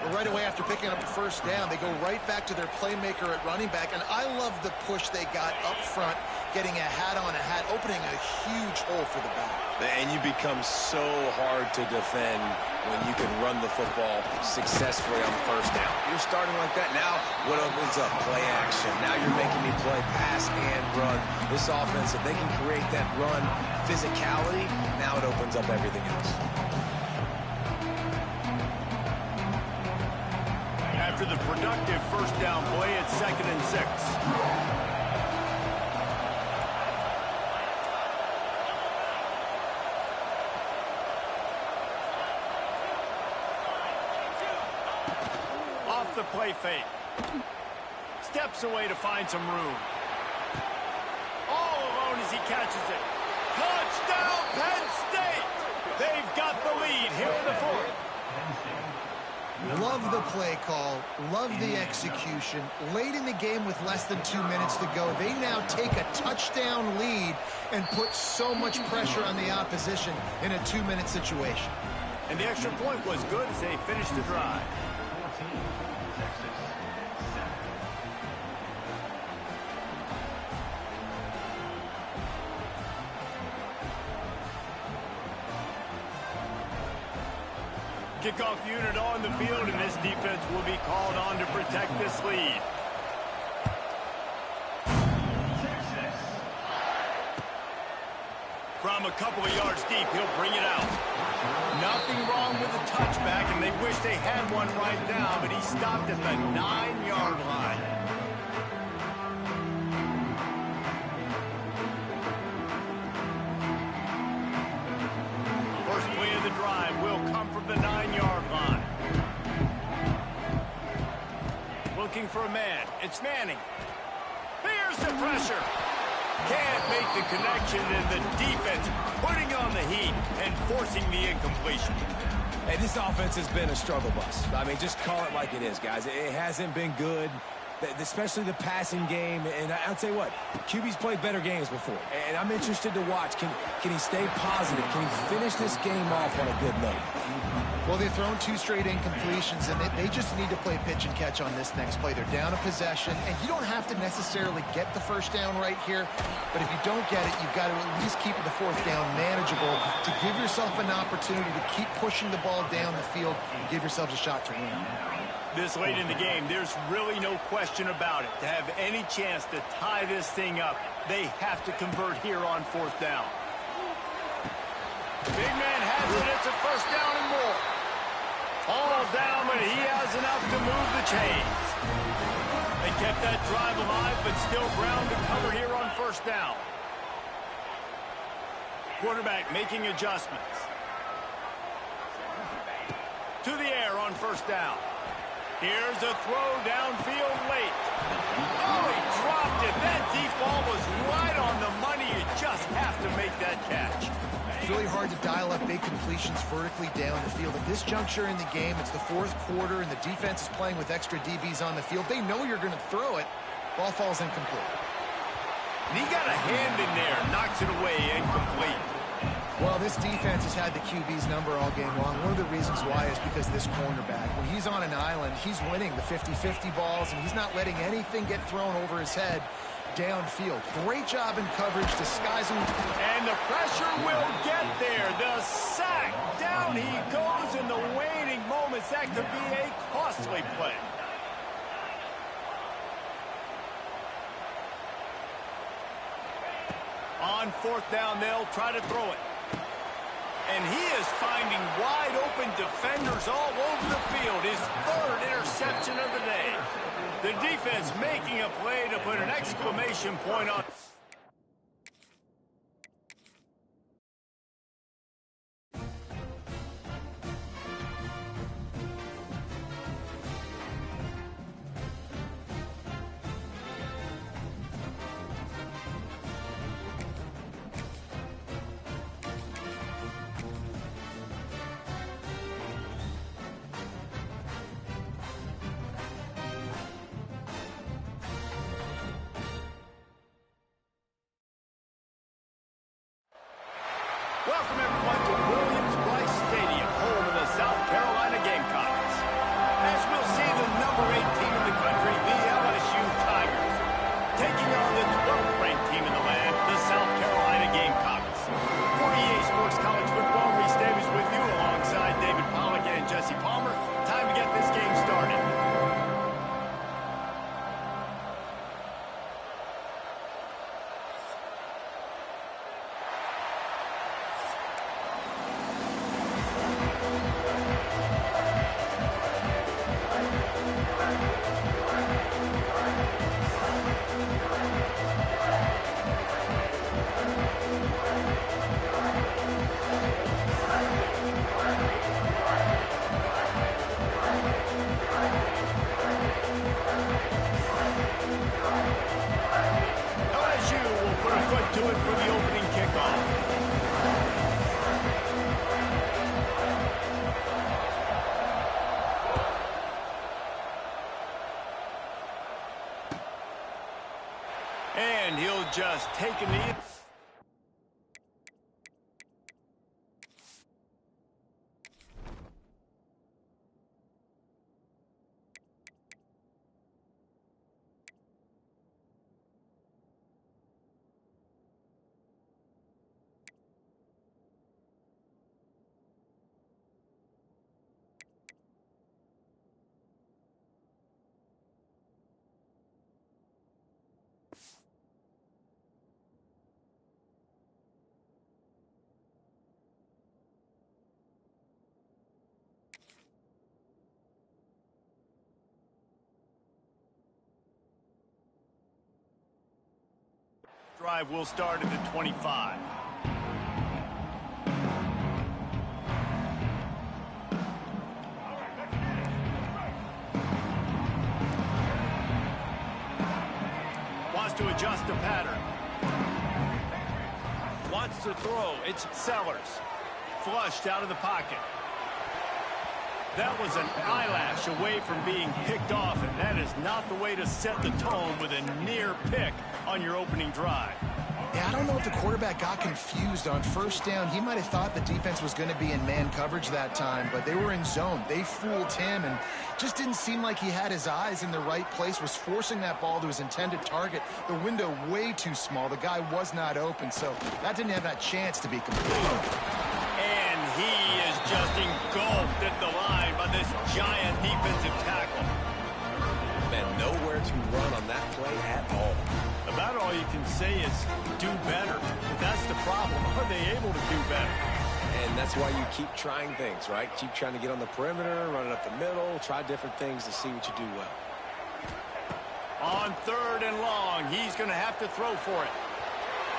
Well, right away after picking up the first down, they go right back to their playmaker at running back, and I love the push they got up front, getting a hat on a hat, opening a huge hole for the back. And you become so hard to defend when you can run the football successfully on first down. You're starting like that. Now, what opens up? Play action. Now you're making me play pass and run. This offense, if they can create that run physicality, now it opens up everything else. After the productive first down play, it's 2nd and 6. Off the play fake. Steps away to find some room. catches it. Touchdown, Penn State! They've got the lead here in the fourth. Love the play call, love the execution. Late in the game with less than 2 minutes to go, they now take a touchdown lead and put so much pressure on the opposition in a 2-minute situation. And the extra point was good as they finished the drive. 14, Texas 7. Kickoff unit on the field, and this defense will be called on to protect this lead. From a couple of yards deep, he'll bring it out. Nothing wrong with the touchback, and they wish they had one right now, but he stopped at the 9-yard line. First play of the drive will come from the 9-yard line. Looking for a man. It's Manning. Here's the pressure. Can't make the connection, and the defense putting on the heat and forcing the incompletion. Hey, this offense has been a struggle bus. I mean, just call it like it is, guys. It hasn't been good, especially the passing game. And I'll tell you what, QB's played better games before. And I'm interested to watch. Can he stay positive? Can he finish this game off on a good note? Well, they've thrown 2 straight incompletions, and they just need to play pitch and catch on this next play. They're down a possession, and you don't have to necessarily get the first down right here, but if you don't get it, you've got to at least keep the 4th down manageable to give yourself an opportunity to keep pushing the ball down the field and give yourselves a shot to win. This late in the game, there's really no question about it. To have any chance to tie this thing up, they have to convert here on 4th down. Big man has it. It's a first down and more. All down, but he has enough to move the chains. They kept that drive alive, but still ground to cover here on 1st down. Quarterback making adjustments. To the air on 1st down. Here's a throw downfield late. Oh, he dropped it. That deep ball was right on the money. You just have to make that catch. It's really hard to dial up big completions vertically down the field. At this juncture in the game, it's the 4th quarter, and the defense is playing with extra DBs on the field. They know you're going to throw it. Ball falls incomplete. And he got a hand in there, knocks it away, incomplete. Well, this defense has had the QB's number all game long. One of the reasons why is because this cornerback, when he's on an island, he's winning the 50-50 balls, and he's not letting anything get thrown over his head downfield. Great job in coverage, disguising. And the pressure will get there. The sack. Down he goes in the waning moments. That could be a costly play. On 4th down, they'll try to throw it. And he is finding wide open defenders all over the field. His 3rd interception of the day. The defense making a play to put an exclamation point on. Welcome, everyone, to Williams-Brice Stadium, home of the South Carolina Gamecocks. As we'll see, the number 8 team in the country, the LSU Tigers, taking on the 12th-ranked team in the land, the South Carolina Gamecocks. For EA Sports College Football, Reese Davis with you alongside David Pollack and Jesse Palmer. Time to get this game started. he'll just take a knee. Drive will start at the 25. Wants to adjust the pattern. Wants to throw. It's Sellers. Flushed out of the pocket. That was an eyelash away from being picked off, and that is not the way to set the tone with a near pick on your opening drive. Yeah, I don't know if the quarterback got confused on first down. He might have thought the defense was going to be in man coverage that time, but they were in zone. They fooled him and just didn't seem like he had his eyes in the right place, was forcing that ball to his intended target. The window way too small. The guy was not open, so that didn't have that chance to be complete. And he is just engulfed at the line by this giant defensive tackle. Man, nowhere to run on that play at all. About all you can say is do better. But that's the problem. Are they able to do better? And that's why you keep trying things, right? Keep trying to get on the perimeter, run it up the middle, try different things to see what you do well. On 3rd and long, he's going to have to throw for it.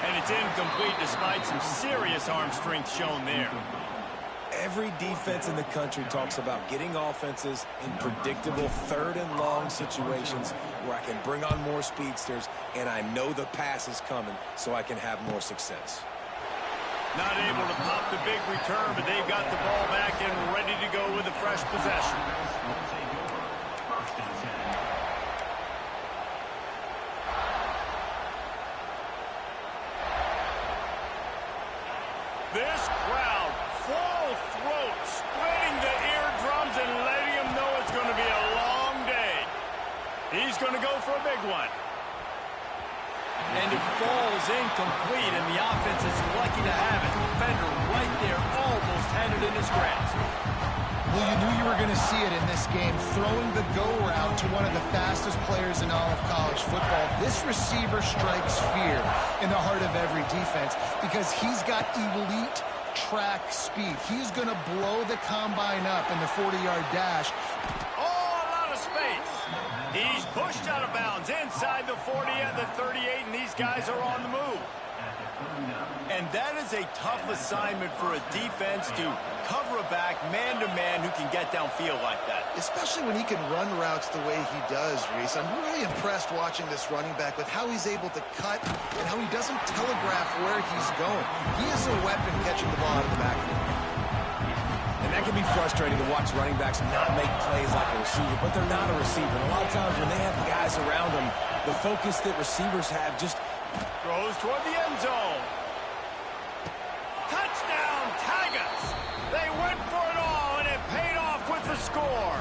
And it's incomplete despite some serious arm strength shown there. Every defense in the country talks about getting offenses in predictable 3rd and long situations where I can bring on more speedsters and I know the pass is coming so I can have more success. Not able to pop the big return, but they've got the ball back and ready to go with a fresh possession. This crowd, full throat, splitting the eardrums and letting him know it's going to be a long day. He's going to go for a big one. And it falls incomplete, and the offense is lucky to have it. Defender right there almost had it in his grasp. Well, you knew you were going to see it in this game, throwing the go route to one of the fastest players in all of college football. This receiver strikes fear in the heart of every defense because he's got elite track speed. He's going to blow the combine up in the 40-yard dash. Oh, a lot of space. He's pushed out of bounds inside the 40 and the 38, and these guys are on the move. And that is a tough assignment for a defense to cover a back man-to-man who can get downfield like that. Especially when he can run routes the way he does, Reese. I'm really impressed watching this running back with how he's able to cut and how he doesn't telegraph where he's going. He is a weapon catching the ball out of the backfield. And that can be frustrating to watch running backs not make plays like a receiver, but they're not a receiver. And a lot of times when they have guys around them, the focus that receivers have just throws toward the end zone. Touchdown, Tigers! They went for it all, and it paid off with the score.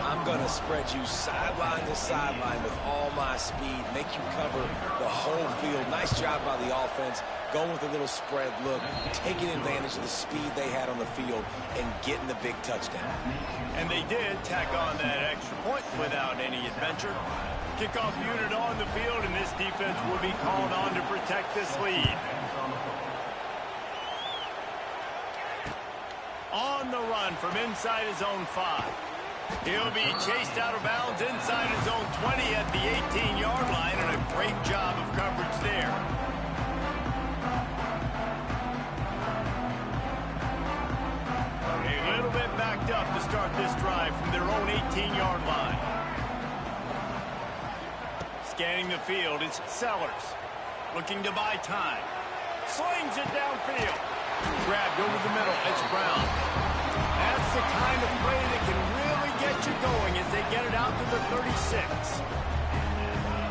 I'm going to spread you sideline to sideline with all my speed, make you cover the whole field. Nice job by the offense, going with a little spread look, taking advantage of the speed they had on the field, and getting the big touchdown. And they did tack on that extra point without any adventure. Kickoff unit on the field, and this defense will be called on to protect this lead. On the run from inside his own 5. He'll be chased out of bounds inside his own 20 at the 18-yard line, and a great job of coverage there. A little bit backed up to start this drive from their own 18-yard line. Scanning the field, it's Sellers. Looking to buy time. Slings it downfield. Grabbed over the middle, it's Brown. That's the kind of play that can really get you going as they get it out to the 36.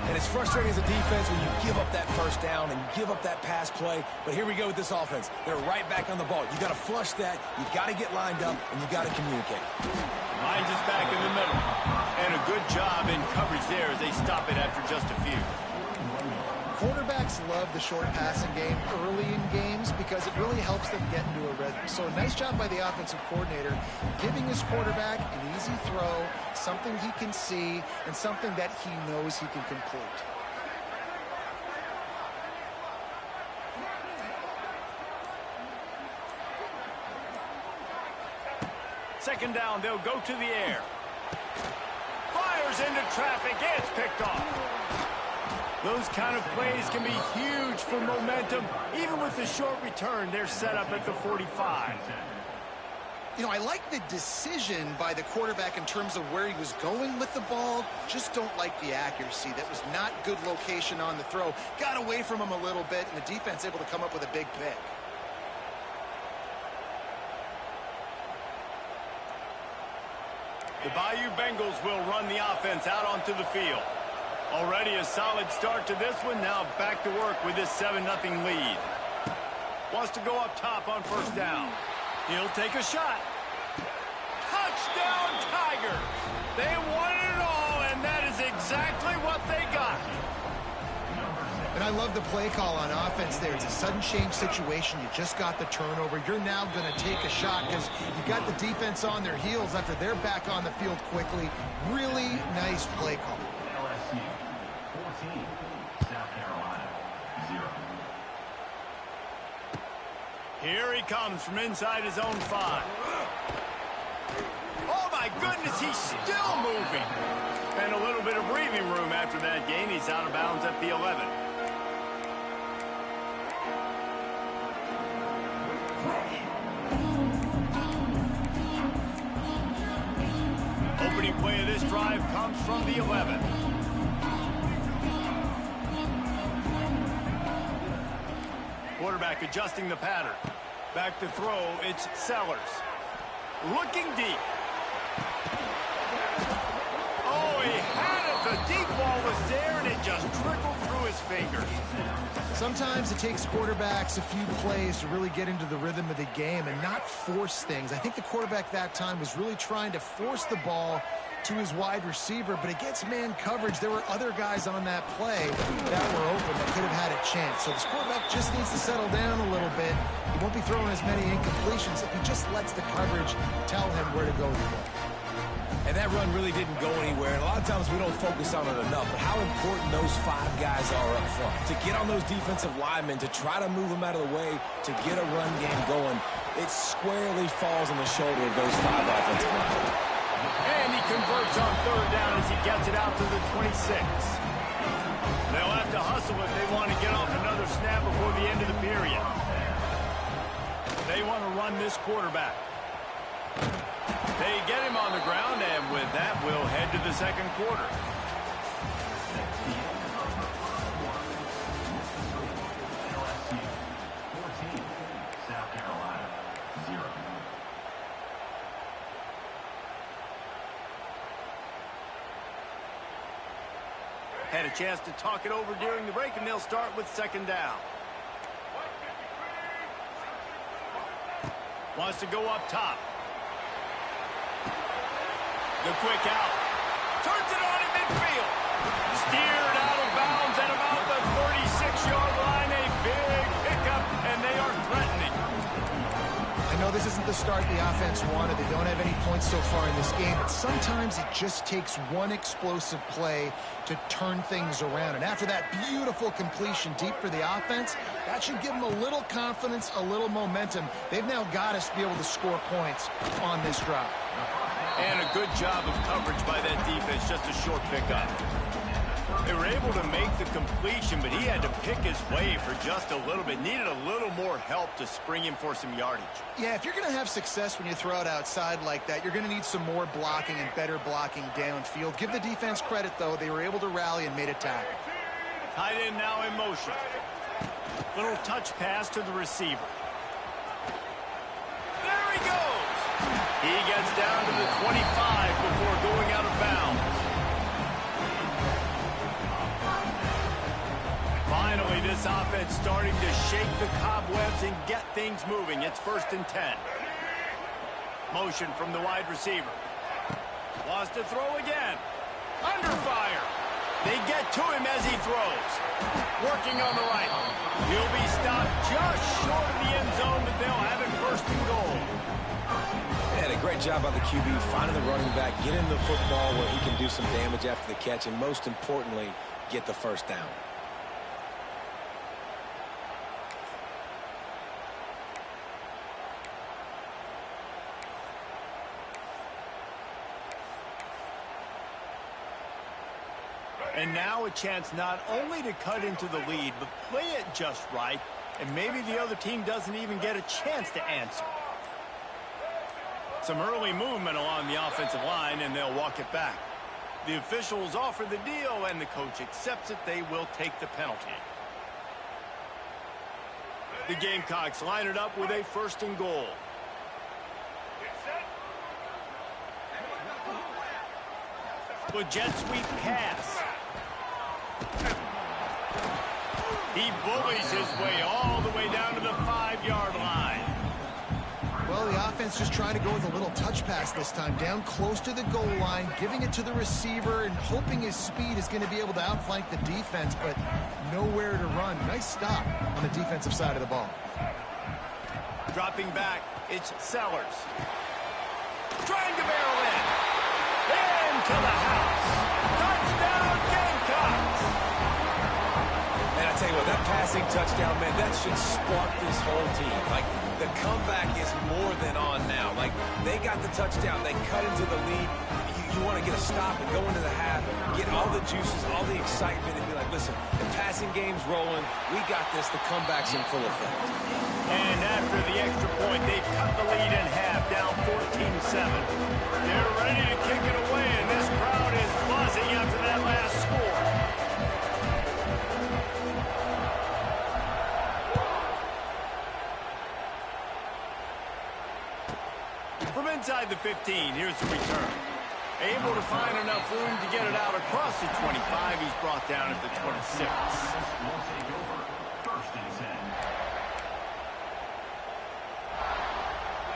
And it's frustrating as a defense when you give up that first down and you give up that pass play. But here we go with this offense. They're right back on the ball. You got to flush that. You got to get lined up, and you got to communicate. Lines is back in the middle. And a good job in coverage there as they stop it after just a few. Quarterbacks love the short passing game early in games because it really helps them get into a rhythm. So nice job by the offensive coordinator giving his quarterback an easy throw, something he can see, and something that he knows he can complete. Second down, they'll go to the air. Fires into traffic, it's picked off. Those kind of plays can be huge for momentum. Even with the short return, they're set up at the 45. You know, I like the decision by the quarterback in terms of where he was going with the ball. Just don't like the accuracy. That was not good location on the throw. Got away from him a little bit, and the defense able to come up with a big pick. The Bayou Bengals will run the offense out onto the field. Already a solid start to this one. Now back to work with this 7-0 lead. Wants to go up top on first down. He'll take a shot. Touchdown, Tigers! They won it all, and that is exactly what they got. And I love the play call on offense there. It's a sudden change situation. You just got the turnover. You're now going to take a shot because you got the defense on their heels after they're back on the field quickly. Really nice play call. LSU 14, South Carolina 0. Here he comes from inside his own 5. Oh, my goodness, he's still moving. And a little bit of breathing room after that gain. He's out of bounds at the 11. Opening play of this drive comes from the 11. Quarterback adjusting the pattern. Back to throw, it's Sellers. Looking deep. Oh, he had it. The deep ball was there, and it just trickled through his fingers. Sometimes it takes quarterbacks a few plays to really get into the rhythm of the game and not force things. I think the quarterback that time was really trying to force the ball to his wide receiver, but against man coverage, there were other guys on that play that were open that could have had a chance. So this quarterback just needs to settle down a little bit. He won't be throwing as many incompletions if he just lets the coverage tell him where to go with the ball. And that run really didn't go anywhere. And a lot of times we don't focus on it enough. But how important those 5 guys are up front. To get on those defensive linemen, to try to move them out of the way, to get a run game going, it squarely falls on the shoulder of those 5 offensive linemen. And he converts on third down as he gets it out to the 26. They'll have to hustle if they want to get off another snap before the end of the period. They want to run this quarterback. They get him on the ground, and with that, we'll head to the second quarter. LSU 14, South Carolina 0. Had a chance to talk it over during the break, and they'll start with second down. Wants to go up top. The quick out. Turns it on in midfield. Steered out of bounds at about the 36-yard line. A big pickup, and they are threatening. I know this isn't the start the offense wanted. They don't have any points so far in this game, but sometimes it just takes one explosive play to turn things around. And after that beautiful completion deep for the offense, that should give them a little confidence, a little momentum. They've now got us to be able to score points on this drive. And a good job of coverage by that defense, just a short pickup. They were able to make the completion, but he had to pick his way for just a little bit. Needed a little more help to spring him for some yardage. Yeah, if you're going to have success when you throw it outside like that, you're going to need some more blocking and better blocking downfield. Give the defense credit, though. They were able to rally and made a tackle. Tight end now in motion. Little touch pass to the receiver. There he goes. He gets down to the 25 before going out of bounds. this offense starting to shake the cobwebs and get things moving. It's 1st and 10. Motion from the wide receiver. Wants to throw again. Under fire. They get to him as he throws. Working on the right. He'll be stopped just short of the end zone, but they'll have it 1st and goal. And a great job by the QB finding the running back, getting the football where he can do some damage after the catch, and most importantly, get the 1st down. And now a chance not only to cut into the lead, but play it just right, and maybe the other team doesn't even get a chance to answer. Some early movement along the offensive line, and they'll walk it back. The officials offer the deal, and the coach accepts it. They will take the penalty. The Gamecocks line it up with a 1st and goal. With jet sweep pass. He bullies his way all the way down to the 5-yard line. Well, the offense just trying to go with a little touch pass this time, down close to the goal line, giving it to the receiver and hoping his speed is going to be able to outflank the defense, but nowhere to run. Nice stop on the defensive side of the ball. Dropping back, it's Sellers. Trying to barrel in. Into the house. Touchdown, Gamecocks. And I tell you what, that passing touchdown, man, that should spark this whole team. Like, the comeback is more than on now. Like, they got the touchdown. They cut into the lead. You want to get a stop and go into the half, get all the juices, all the excitement, and be like, listen, the passing game's rolling. We got this. The comeback's in full effect. And after the extra point, they've cut the lead in half, down 14-7. They're ready to kick it away, and this crowd is buzzing after that last score. From inside the 15, here's the return. Able to find enough room to get it out across the 25. He's brought down at the 26. Will take over 1st and 10.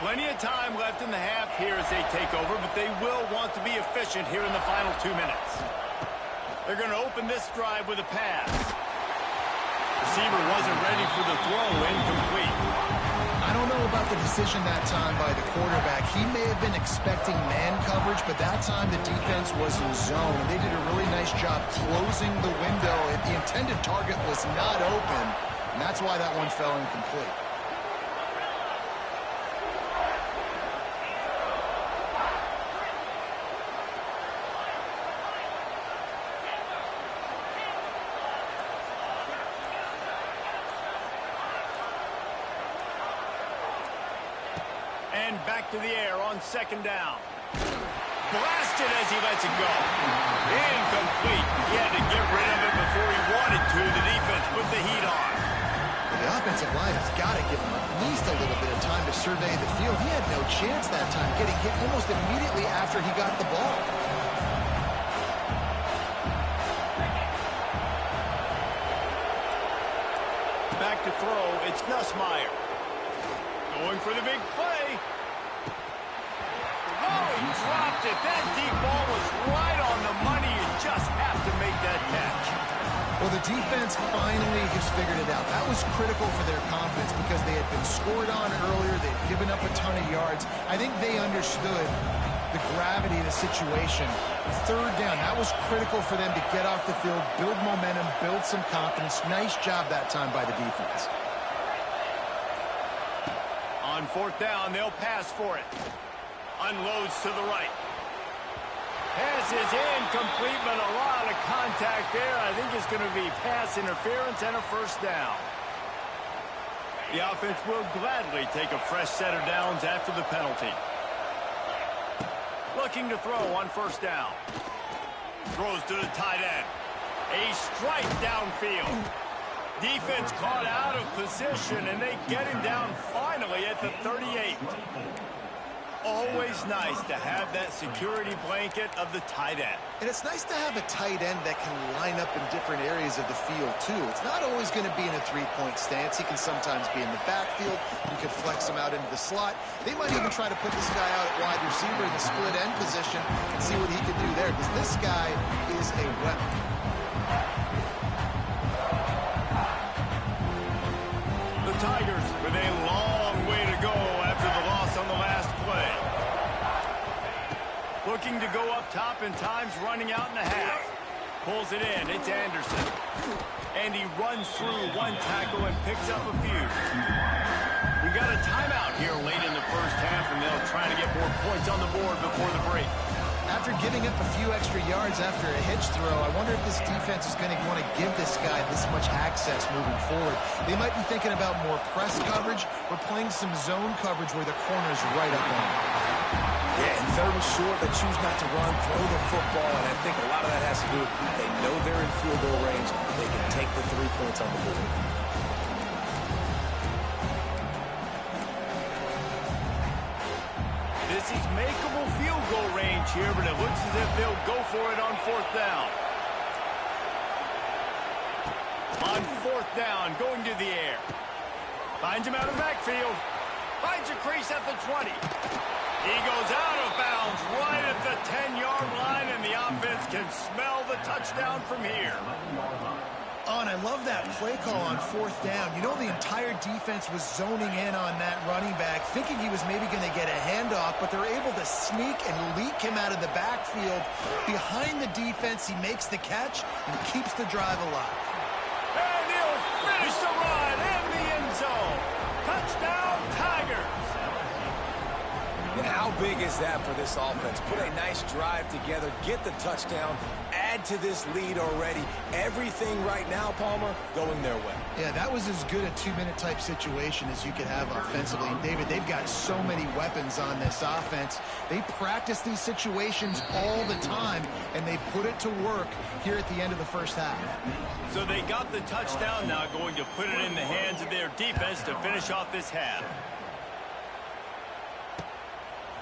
Plenty of time left in the half here as they take over, but they will want to be efficient here in the final 2 minutes. They're going to open this drive with a pass. Receiver wasn't ready for the throw, incomplete. I don't know about the decision that time by the quarterback. He may have been expecting man coverage, but that time the defense was in zone. And they did a really nice job closing the window. The intended target was not open, and that's why that one fell incomplete. And back to the air on 2nd down. Blasted as he lets it go. Incomplete. He had to get rid of it before he wanted to. The defense put the heat on. The offensive line has got to give him at least a little bit of time to survey the field. He had no chance that time, getting hit almost immediately after he got the ball. Back to throw, it's Nussmeier. Going for the big play. Oh, he dropped it. That deep ball was right on the money. You just have to make that catch. Well, the defense finally has figured it out. That was critical for their confidence because they had been scored on earlier. They'd given up a ton of yards. I think they understood the gravity of the situation. 3rd down, that was critical for them to get off the field, build momentum, build some confidence. Nice job that time by the defense. On 4th down, they'll pass for it. Unloads to the right. Pass is incomplete, but a lot of contact there. I think it's going to be pass interference and a 1st down. The offense will gladly take a fresh set of downs after the penalty. Looking to throw on 1st down. Throws to the tight end. A strike downfield. Defense caught out of position, and they get him down finally at the 38. always nice to have that security blanket of the tight end. And it's nice to have a tight end that can line up in different areas of the field, too. It's not always going to be in a three-point stance. He can sometimes be in the backfield. You could flex him out into the slot. They might even try to put this guy out at wide receiver in the split end position and see what he can do there, because this guy is a weapon. The Tigers with a long way to go after the loss on the last play. Looking to go up top and time's running out in the half. Pulls it in. It's Anderson. And he runs through one tackle and picks up a few. We got a timeout here late in the first half, and they'll try to get more points on the board before the break. After giving up a few extra yards after a hitch throw, I wonder if this defense is going to want to give this guy this much access moving forward. They might be thinking about more press coverage or playing some zone coverage where the corner's right up on him. Yeah, and third and short, they choose not to run, throw the football, and I think a lot of that has to do with they know they're in field goal range. They can take the 3 points on the board. This is makeable field goal range here, but it looks as if they'll go for it on fourth down. On fourth down, going to the air. Finds him out of the backfield. Finds a crease at the 20. He goes out of bounds right at the 10-yard line, and the offense can smell the touchdown from here. Oh, and I love that play call on fourth down. You know, the entire defense was zoning in on that running back, thinking he was maybe going to get a handoff, but they're able to sneak and leak him out of the backfield. Behind the defense, he makes the catch and keeps the drive alive. And he'll finish the run in the end zone. Touchdown, Tigers. And how big is that for this offense? Put a nice drive together, get the touchdown, add to this lead already. Everything right now, Palmer, going their way. Yeah, that was as good a two-minute type situation as you could have offensively. And David, they've got so many weapons on this offense. They practice these situations all the time, and they put it to work here at the end of the first half. So they got the touchdown, now going to put it in the hands of their defense to finish off this half.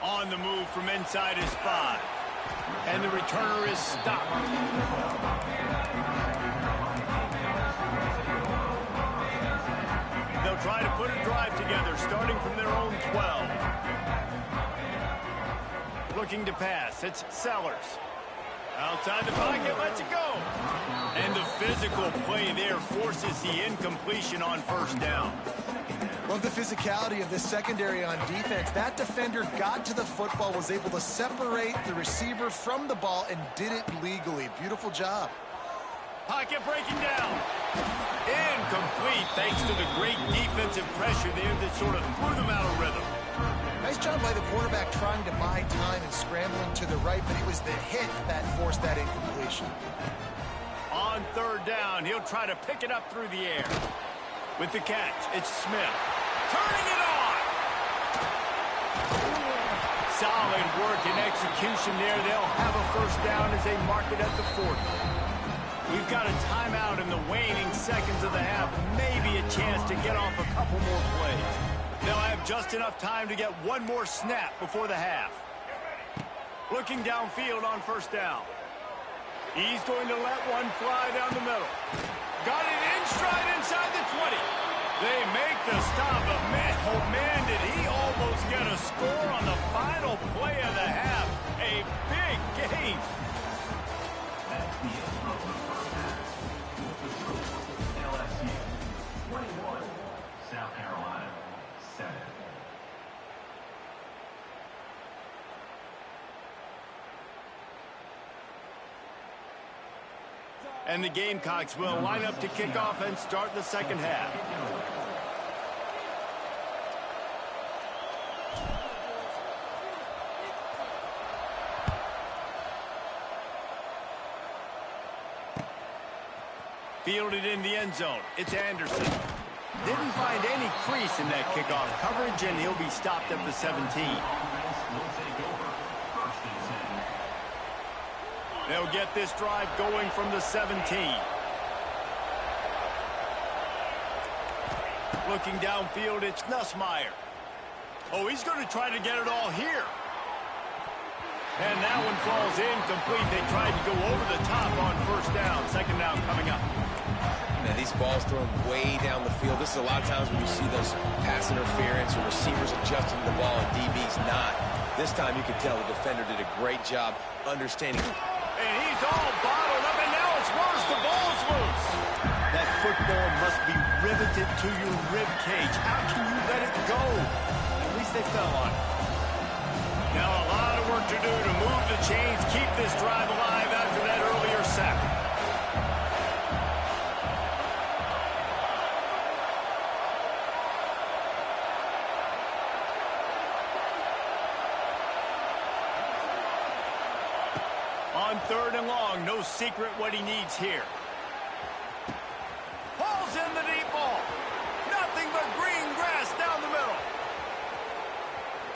On the move from inside his 5. And the returner is stopped. They'll try to put a drive together, starting from their own 12. Looking to pass. It's Sellers. Outside the pocket, lets it go. And the physical play there forces the incompletion on first down. Love the physicality of this secondary on defense. That defender got to the football, was able to separate the receiver from the ball, and did it legally. Beautiful job. Pocket breaking down. Incomplete thanks to the great defensive pressure there that sort of threw them out of rhythm. Nice job by the quarterback trying to buy time and scrambling to the right, but it was the hit that forced that incompletion. On third down, he'll try to pick it up through the air. With the catch, it's Smith. Turning it on! Solid work and execution there. They'll have a first down as they mark it at the 40. We've got a timeout in the waning seconds of the half. Maybe a chance to get off a couple more plays. They'll have just enough time to get one more snap before the half. Looking downfield on first down. He's going to let one fly down the middle. Got it in stride inside the 20. They make the stop, but man, oh man, did he almost get a score on the final play of the half. A big game. That's the end of the first half. LSU 21, South Carolina 7. And the Gamecocks will line up to kick off and start the second half. Fielded in the end zone. It's Anderson. Didn't find any crease in that kickoff coverage, and he'll be stopped at the 17. They'll get this drive going from the 17. Looking downfield, it's Nussmeier. Oh, he's going to try to get it all here. And that one falls incomplete. They tried to go over the top on first down. Second down coming up. Man, these balls thrown way down the field. This is a lot of times when you see those pass interference or receivers adjusting the ball and DB's not. This time you can tell the defender did a great job understanding. And he's all bottled up, and now it's worse. The ball's loose. That football must be riveted to your rib cage. How can you let it go? At least they fell on it. Now a lot of work to do to move the chains, keep this drive alive after that earlier sack. On third and long, no secret what he needs here.